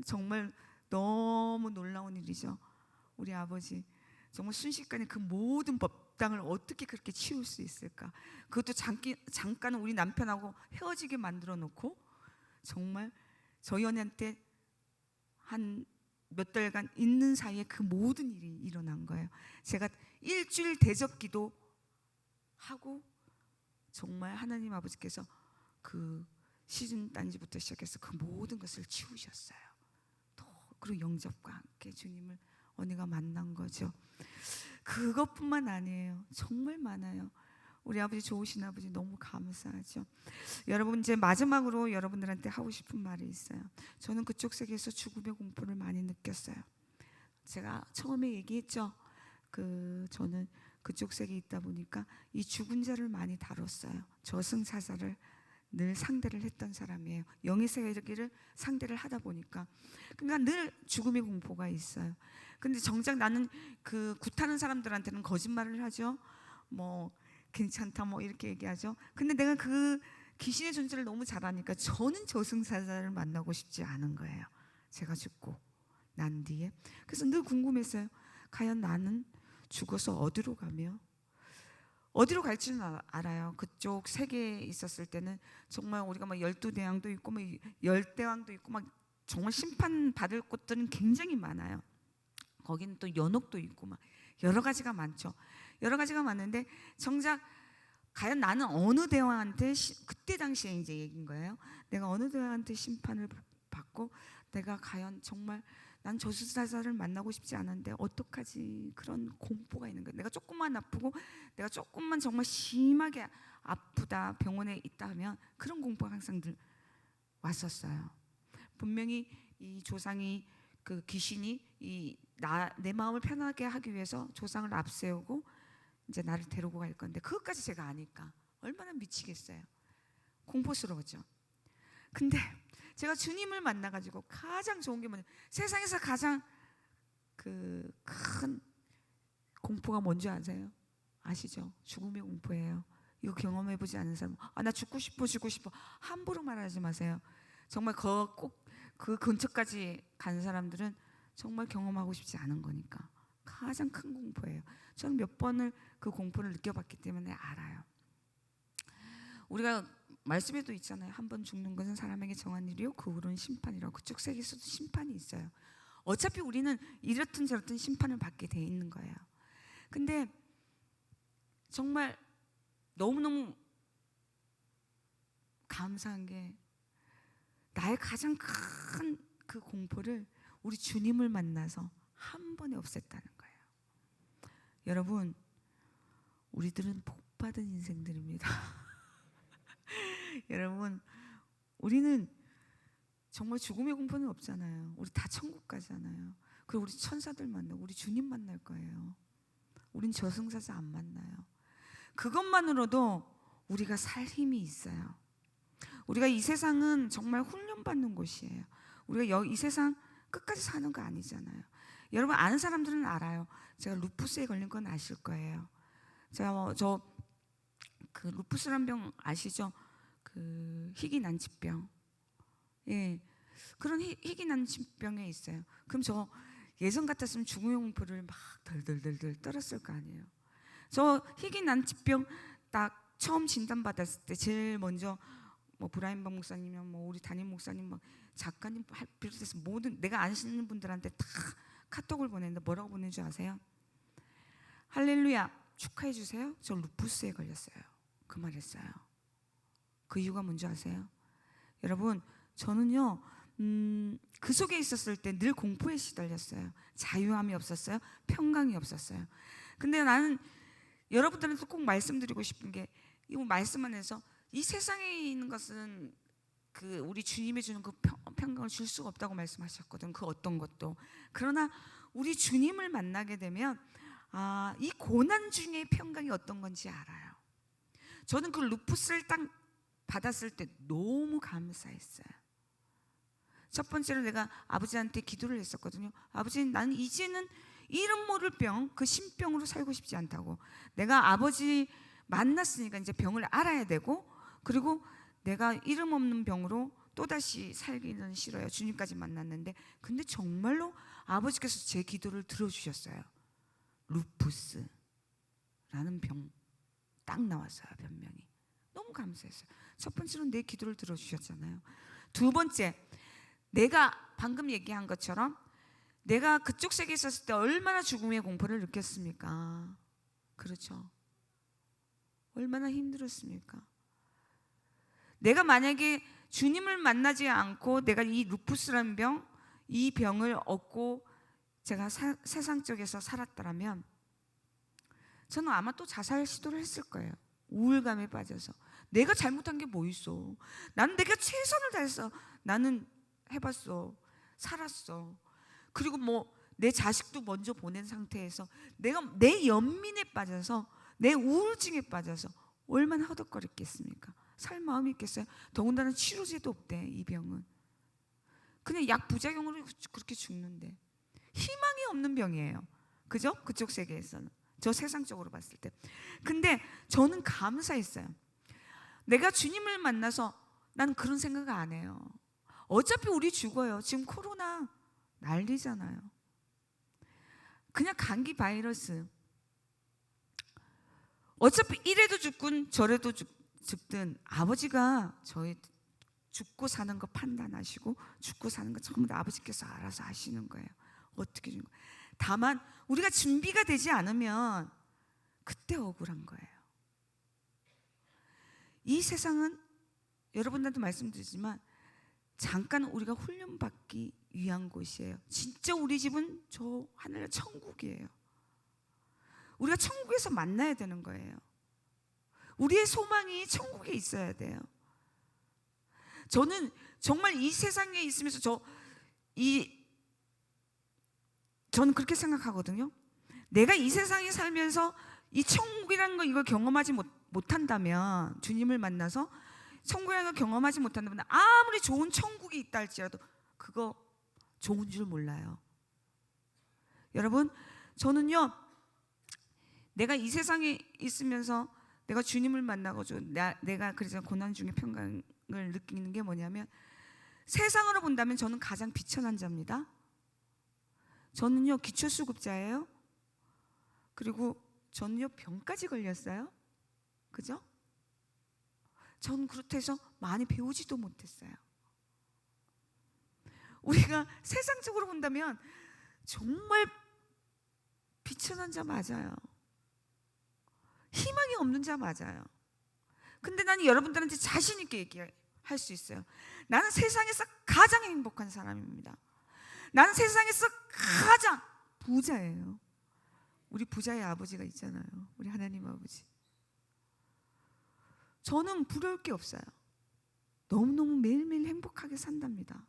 Speaker 1: 정말 너무 놀라운 일이죠. 우리 아버지 정말 순식간에 그 모든 법당을 어떻게 그렇게 치울 수 있을까? 그것도 잠깐 우리 남편하고 헤어지게 만들어 놓고 정말 저희 언니한테 한 몇 달간 있는 사이에 그 모든 일이 일어난 거예요. 제가 일주일 대접 기도 하고 정말 하나님 아버지께서 그 시즌 단지부터 시작해서 그 모든 것을 치우셨어요. 그리고 영접과 함께 주님을 언니가 만난 거죠. 그것뿐만 아니에요. 정말 많아요. 우리 아버지 좋으신 아버지 너무 감사하죠. 여러분, 이제 마지막으로 여러분들한테 하고 싶은 말이 있어요. 저는 그쪽 세계에서 죽음의 공포를 많이 느꼈어요. 제가 처음에 얘기했죠. 저는 그쪽 세계에 있다 보니까 이 죽은 자를 많이 다뤘어요. 저승사자를 늘 상대를 했던 사람이에요. 영의 세계를 상대를 하다 보니까 그러니까 늘 죽음의 공포가 있어요. 근데 정작 나는 그 굿하는 사람들한테는 거짓말을 하죠. 뭐 괜찮다 뭐 이렇게 얘기하죠. 근데 내가 그 귀신의 존재를 너무 잘 아니까 저는 저승사자를 만나고 싶지 않은 거예요. 제가 죽고 난 뒤에. 그래서 늘 궁금했어요. 과연 나는 죽어서 어디로 가며 어디로 갈지는 알아요. 그쪽 세계에 있었을 때는 정말 우리가 막 12대왕도 있고 막 열대왕도 있고 막 정말 심판 받을 곳들은 굉장히 많아요. 거기는 또 연옥도 있고 막 여러 가지가 많죠. 여러 가지가 많은데 정작 과연 나는 어느 대왕한테 그때 당시에 이제 얘기인 거예요. 내가 어느 대왕한테 심판을 받고 내가 과연 정말 난 저주사자를 만나고 싶지 않은데 어떡하지? 그런 공포가 있는 거예요. 내가 조금만 아프고 내가 조금만 정말 심하게 아프다 병원에 있다 하면 그런 공포가 항상 왔었어요. 분명히 이 조상이 그 귀신이 내 마음을 편하게 하기 위해서 조상을 앞세우고 이제 나를 데리고 갈 건데 그것까지 제가 아니까 얼마나 미치겠어요. 공포스러웠죠. 근데 제가 주님을 만나가지고 가장 좋은 게 뭐냐, 세상에서 가장 그 큰 공포가 뭔지 아세요? 아시죠? 죽음의 공포예요. 이거 경험해보지 않은 사람, 나 죽고 싶어 함부로 말하지 마세요. 정말 꼭 그 근처까지 간 사람들은 정말 경험하고 싶지 않은 거니까 가장 큰 공포예요. 저는 몇 번을 그 공포를 느껴봤기 때문에 알아요. 우리가 말씀에도 있잖아요. 한 번 죽는 것은 사람에게 정한 일이요 그 후로는 심판이라고. 그쪽 세계에서도 심판이 있어요. 어차피 우리는 이렇든 저렇든 심판을 받게 돼 있는 거예요. 근데 정말 너무너무 감사한 게 나의 가장 큰 그 공포를 우리 주님을 만나서 한 번에 없앴다는 거예요. 여러분, 우리들은 복받은 인생들입니다. 여러분, 우리는 정말 죽음의 공포는 없잖아요. 우리 다 천국 가잖아요. 그리고 우리 천사들 만나고 우리 주님 만날 거예요. 우린 저승사자 안 만나요. 그것만으로도 우리가 살 힘이 있어요. 우리가 이 세상은 정말 훈련받는 곳이에요. 우리가 이 세상 끝까지 사는 거 아니잖아요. 여러분 아는 사람들은 알아요. 제가 루푸스에 걸린 건 아실 거예요. 제가 그 루푸스란 병 아시죠? 그 희귀 난치병. 예, 그런 희귀 난치병에 있어요. 그럼 저 예전 같았으면 죽음의 공포를 막 덜덜덜덜 떨었을 거 아니에요. 저 희귀 난치병 딱 처음 진단받았을 때 제일 먼저 뭐 브라인박 목사님이면 뭐 우리 담임 목사님 막 작가님 비롯해서 모든 내가 아시는 분들한테 다 카톡을 보냈는데 뭐라고 보낸 줄 아세요? 할렐루야 축하해 주세요. 저 루푸스에 걸렸어요. 그 말했어요. 그 이유가 뭔지 아세요? 여러분 저는요 그 속에 있었을 때 늘 공포에 시달렸어요. 자유함이 없었어요. 평강이 없었어요. 근데 나는 여러분들한테 꼭 말씀드리고 싶은 게 이 말씀 안에서 이 세상에 있는 것은 그 우리 주님이 주는 그 평강을 줄 수가 없다고 말씀하셨거든. 그 어떤 것도. 그러나 우리 주님을 만나게 되면 이 고난 중에 평강이 어떤 건지 알아요. 저는 그 루푸스를 딱 받았을 때 너무 감사했어요. 첫 번째로 내가 아버지한테 기도를 했었거든요. 아버지, 나는 이제는 이름 모를 병, 그 신병으로 살고 싶지 않다고. 내가 아버지 만났으니까 이제 병을 알아야 되고, 그리고 내가 이름 없는 병으로 또다시 살기는 싫어요. 주님까지 만났는데. 근데 정말로 아버지께서 제 기도를 들어주셨어요. 루푸스라는 병 딱 나왔어요. 변명이. 너무 감사했어요. 첫 번째로 내 기도를 들어주셨잖아요. 두 번째, 내가 방금 얘기한 것처럼 내가 그쪽 세계에 있었을 때 얼마나 죽음의 공포를 느꼈습니까? 그렇죠. 얼마나 힘들었습니까? 내가 만약에 주님을 만나지 않고 내가 이 루푸스라는 병, 이 병을 얻고 제가 세상 쪽에서 살았더라면 저는 아마 또 자살 시도를 했을 거예요. 우울감에 빠져서. 내가 잘못한 게 뭐 있어? 나는 내가 최선을 다해서 나는 해봤어. 살았어. 그리고 뭐 내 자식도 먼저 보낸 상태에서 내가 내 연민에 빠져서 내 우울증에 빠져서 얼마나 허덕거렸겠습니까? 살 마음이 있겠어요? 더군다나 치료제도 없대. 이 병은 그냥 약 부작용으로 그렇게 죽는데 희망이 없는 병이에요. 그죠? 그쪽 세계에서는 저 세상적으로 봤을 때. 근데 저는 감사했어요. 내가 주님을 만나서 난 그런 생각 안 해요. 어차피 우리 죽어요. 지금 코로나 난리잖아요. 그냥 감기 바이러스 어차피 이래도 죽든 저래도 죽든 아버지가 저희 죽고 사는 거 판단하시고 죽고 사는 거 전부 다 아버지께서 알아서 하시는 거예요. 어떻게 주는 거예요. 다만 우리가 준비가 되지 않으면 그때 억울한 거예요. 이 세상은 여러분들한테 말씀드리지만 잠깐 우리가 훈련받기 위한 곳이에요. 진짜 우리 집은 저 하늘의 천국이에요. 우리가 천국에서 만나야 되는 거예요. 우리의 소망이 천국에 있어야 돼요. 저는 정말 이 세상에 있으면서 저는 그렇게 생각하거든요. 내가 이 세상에 살면서 이 천국이라는 거 이걸 경험하지 못한다면, 주님을 만나서 천국이라는 걸 경험하지 못한다면 아무리 좋은 천국이 있다 할지라도 그거 좋은 줄 몰라요. 여러분, 저는요, 내가 이 세상에 있으면서 내가 주님을 만나가지고 내가 그래서 고난 중에 평강을 느끼는 게 뭐냐면, 세상으로 본다면 저는 가장 비천한 자입니다. 저는요 기초수급자예요. 그리고 저는요 병까지 걸렸어요. 그죠? 저는 그렇다 해서 많이 배우지도 못했어요. 우리가 세상적으로 본다면 정말 비천한 자 맞아요. 희망이 없는 자 맞아요. 근데 나는 여러분들한테 자신 있게 얘기할 수 있어요. 나는 세상에서 가장 행복한 사람입니다. 나는 세상에서 가장 부자예요. 우리 부자의 아버지가 있잖아요. 우리 하나님 아버지. 저는 부러울 게 없어요. 너무너무 매일매일 행복하게 산답니다.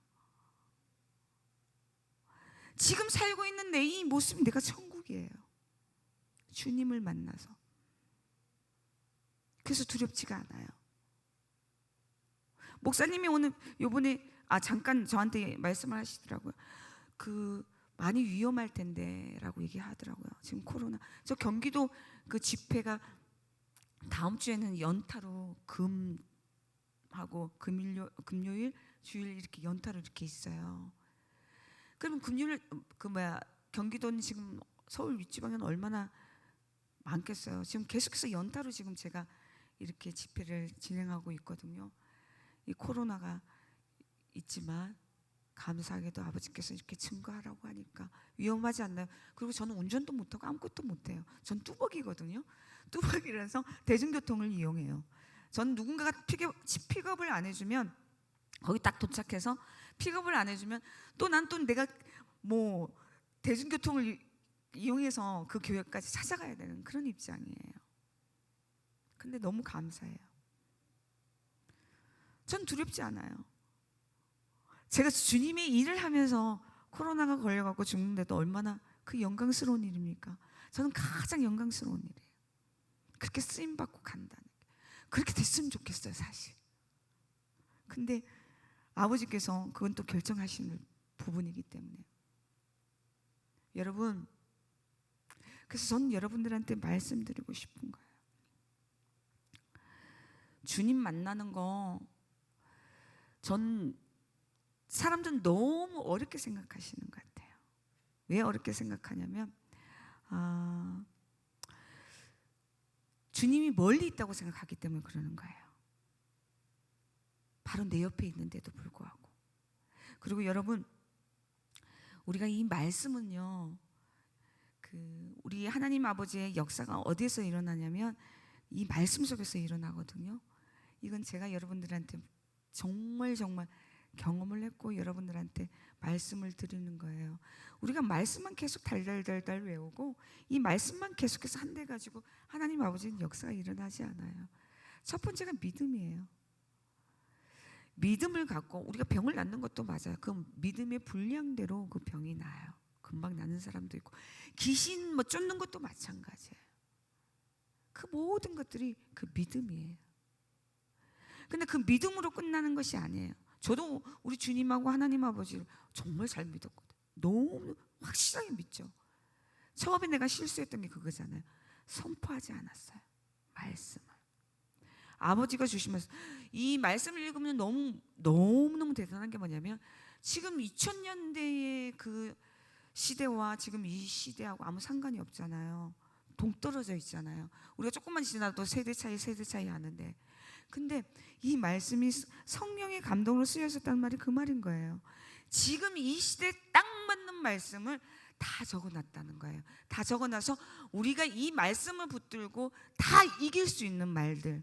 Speaker 1: 지금 살고 있는 내 이 모습이 내가 천국이에요. 주님을 만나서. 그래서 두렵지가 않아요. 목사님이 오늘 요번에 잠깐 저한테 말씀을 하시더라고요. 많이 위험할 텐데 라고 얘기하더라고요. 지금 코로나. 저 경기도 그 집회가 다음 주에는 연타로 금하고 금요일 주일 이렇게 연타로 이렇게 있어요. 그러면 금요일 경기도는 지금 서울 윗지방에는 얼마나 많겠어요. 지금 계속해서 연타로 지금 제가 이렇게 집회를 진행하고 있거든요. 이 코로나가 있지만 감사하게도 아버지께서 이렇게 증거하라고 하니까 위험하지 않나요? 그리고 저는 운전도 못하고 아무것도 못해요. 전 뚜벅이거든요. 뚜벅이라서 대중교통을 이용해요. 저는 누군가가 픽업을 안 해주면, 거기 딱 도착해서 픽업을 안 해주면 또 내가 뭐 대중교통을 이용해서 그 교회까지 찾아가야 되는 그런 입장이에요. 근데 너무 감사해요. 전 두렵지 않아요. 제가 주님의 일을 하면서 코로나가 걸려갖고 죽는데도 얼마나 그 영광스러운 일입니까? 저는 가장 영광스러운 일이에요. 그렇게 쓰임받고 간다는 게. 그렇게 됐으면 좋겠어요, 사실. 근데 아버지께서 그건 또 결정하시는 부분이기 때문에. 여러분, 그래서 저는 여러분들한테 말씀드리고 싶은 거예요. 주님 만나는 거, 전 사람들은 너무 어렵게 생각하시는 것 같아요. 왜 어렵게 생각하냐면 주님이 멀리 있다고 생각하기 때문에 그러는 거예요. 바로 내 옆에 있는데도 불구하고. 그리고 여러분, 우리가 이 말씀은요, 우리 하나님 아버지의 역사가 어디에서 일어나냐면 이 말씀 속에서 일어나거든요. 이건 제가 여러분들한테 정말 경험을 했고 여러분들한테 말씀을 드리는 거예요. 우리가 말씀만 계속 달달달달 외우고 이 말씀만 계속해서 한 대 가지고 하나님 아버지는 역사가 일어나지 않아요. 첫 번째가 믿음이에요. 믿음을 갖고 우리가 병을 낫는 것도 맞아요. 그 믿음의 분량대로 그 병이 나요. 금방 낫는 사람도 있고, 귀신 쫓는 것도 마찬가지예요. 그 모든 것들이 그 믿음이에요. 근데 그 믿음으로 끝나는 것이 아니에요. 저도 우리 주님하고 하나님 아버지를 정말 잘 믿었거든요. 너무 확실하게 믿죠. 처음에 내가 실수했던 게 그거잖아요. 선포하지 않았어요. 말씀을. 아버지가 주시면서 이 말씀을 읽으면 너무너무 대단한 게 뭐냐면, 지금 2000년대의 그 시대와 지금 이 시대하고 아무 상관이 없잖아요. 동떨어져 있잖아요. 우리가 조금만 지나도 세대 차이 하는데, 근데 이 말씀이 성령의 감동으로 쓰여졌다는 말이 그 말인 거예요. 지금 이 시대에 딱 맞는 말씀을 다 적어놨다는 거예요. 다 적어놔서 우리가 이 말씀을 붙들고 다 이길 수 있는 말들,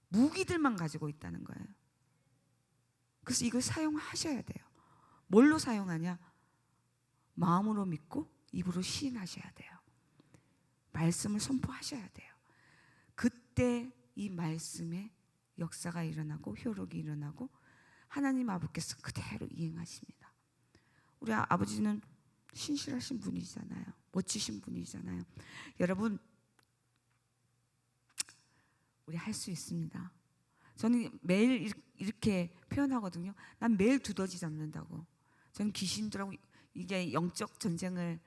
Speaker 1: 무기들만 가지고 있다는 거예요. 그래서 이걸 사용하셔야 돼요. 뭘로 사용하냐? 마음으로 믿고 입으로 시인하셔야 돼요. 말씀을 선포하셔야 돼요. 그때 이 말씀에 역사가 일어나고 효력이 일어나고 하나님 아버지께서 그대로 이행하십니다. 우리 아버지는 신실하신 분이잖아요. 멋지신 분이잖아요. 여러분, 우리 할 수 있습니다. 저는 매일 이렇게 표현하거든요. 난 매일 두더지 잡는다고. 저는 귀신들하고 이게 영적 전쟁을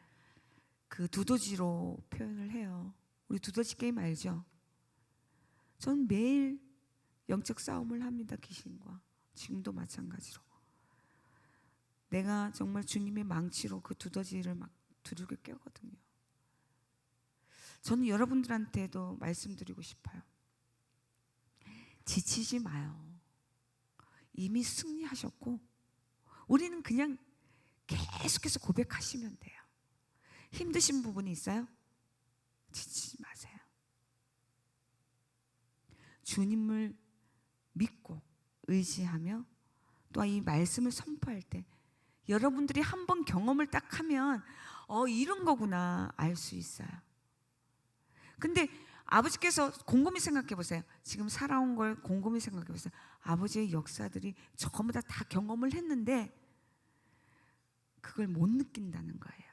Speaker 1: 그 두더지로 표현을 해요. 우리 두더지 게임 알죠? 저는 매일 영적 싸움을 합니다. 귀신과. 지금도 마찬가지로. 내가 정말 주님의 망치로 그 두더지를 막 두들겨 깨거든요. 저는 여러분들한테도 말씀드리고 싶어요. 지치지 마요. 이미 승리하셨고 우리는 그냥 계속해서 고백하시면 돼요. 힘드신 부분이 있어요? 지치지 마세요. 주님을 믿고 의지하며 또 이 말씀을 선포할 때 여러분들이 한번 경험을 딱 하면 이런 거구나 알 수 있어요. 근데 아버지께서 곰곰이 생각해 보세요. 지금 살아온 걸 곰곰이 생각해 보세요. 아버지의 역사들이 전부 다 경험을 했는데 그걸 못 느낀다는 거예요.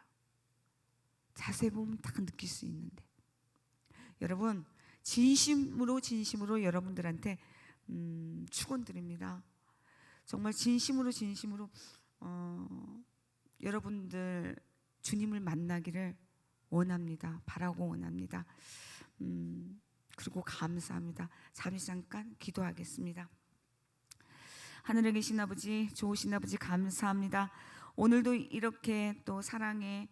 Speaker 1: 자세히 보면 다 느낄 수 있는데. 여러분, 진심으로 여러분들한테 축원드립니다. 정말 진심으로 여러분들 주님을 만나기를 원합니다. 바라고 원합니다. 그리고 감사합니다. 잠깐 기도하겠습니다. 하늘에 계신 아버지, 좋으신 아버지 감사합니다. 오늘도 이렇게 또 사랑의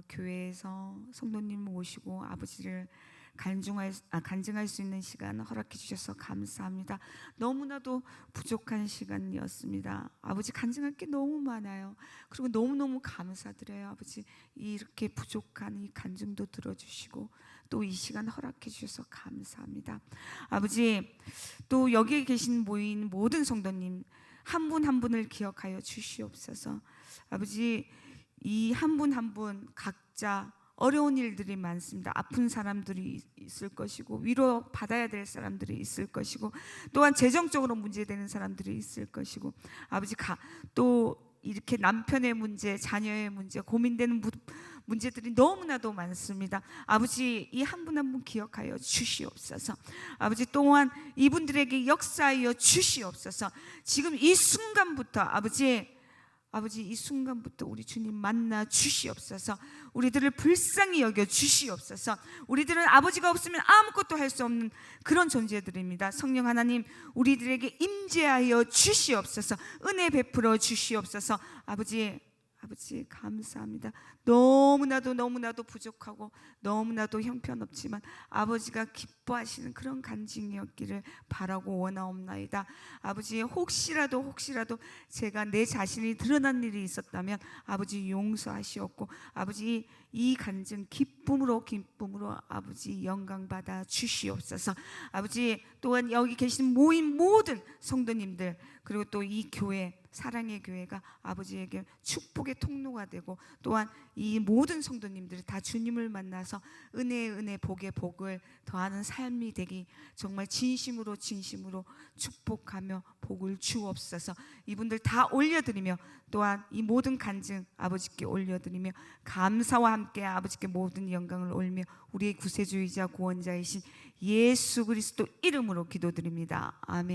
Speaker 1: 교회에서 성도님 모시고 아버지를 간증할 수 있는 시간 허락해 주셔서 감사합니다. 너무나도 부족한 시간이었습니다. 아버지, 간증할 게 너무 많아요. 그리고 너무너무 감사드려요. 아버지, 이렇게 부족한 이 간증도 들어주시고 또 이 시간 허락해 주셔서 감사합니다. 아버지, 또 여기에 계신 모인 모든 성도님 한 분 한 분을 기억하여 주시옵소서. 아버지, 이 한 분 한 분 각자 어려운 일들이 많습니다. 아픈 사람들이 있을 것이고 위로 받아야 될 사람들이 있을 것이고 또한 재정적으로 문제되는 사람들이 있을 것이고 아버지, 또 이렇게 남편의 문제, 자녀의 문제, 고민되는 문제들이 너무나도 많습니다. 아버지, 이 한 분 한 분 기억하여 주시옵소서. 아버지, 또한 이분들에게 역사하여 주시옵소서. 지금 이 순간부터 아버지, 이 순간부터 우리 주님 만나 주시옵소서. 우리들을 불쌍히 여겨 주시옵소서. 우리들은 아버지가 없으면 아무것도 할 수 없는 그런 존재들입니다. 성령 하나님, 우리들에게 임재하여 주시옵소서. 은혜 베풀어 주시옵소서. 아버지 감사합니다. 너무나도 부족하고 너무나도 형편없지만 아버지가 기뻐하시는 그런 간증이었기를 바라고 원하옵나이다. 아버지, 혹시라도 제가 내 자신이 드러난 일이 있었다면 아버지 용서하시옵고 아버지, 이 간증 기쁨으로 아버지 영광 받아 주시옵소서. 아버지, 또한 여기 계신 모인 모든 성도님들 그리고 또 이 교회, 사랑의 교회가 아버지에게 축복의 통로가 되고 또한 이 모든 성도님들이 다 주님을 만나서 은혜의 복의 복을 더하는 삶이 되기 정말 진심으로 축복하며 복을 주옵소서. 이분들 다 올려드리며 또한 이 모든 간증 아버지께 올려드리며 감사와 함께 아버지께 모든 영광을 올리며 우리의 구세주이자 구원자이신 예수 그리스도 이름으로 기도드립니다. 아멘.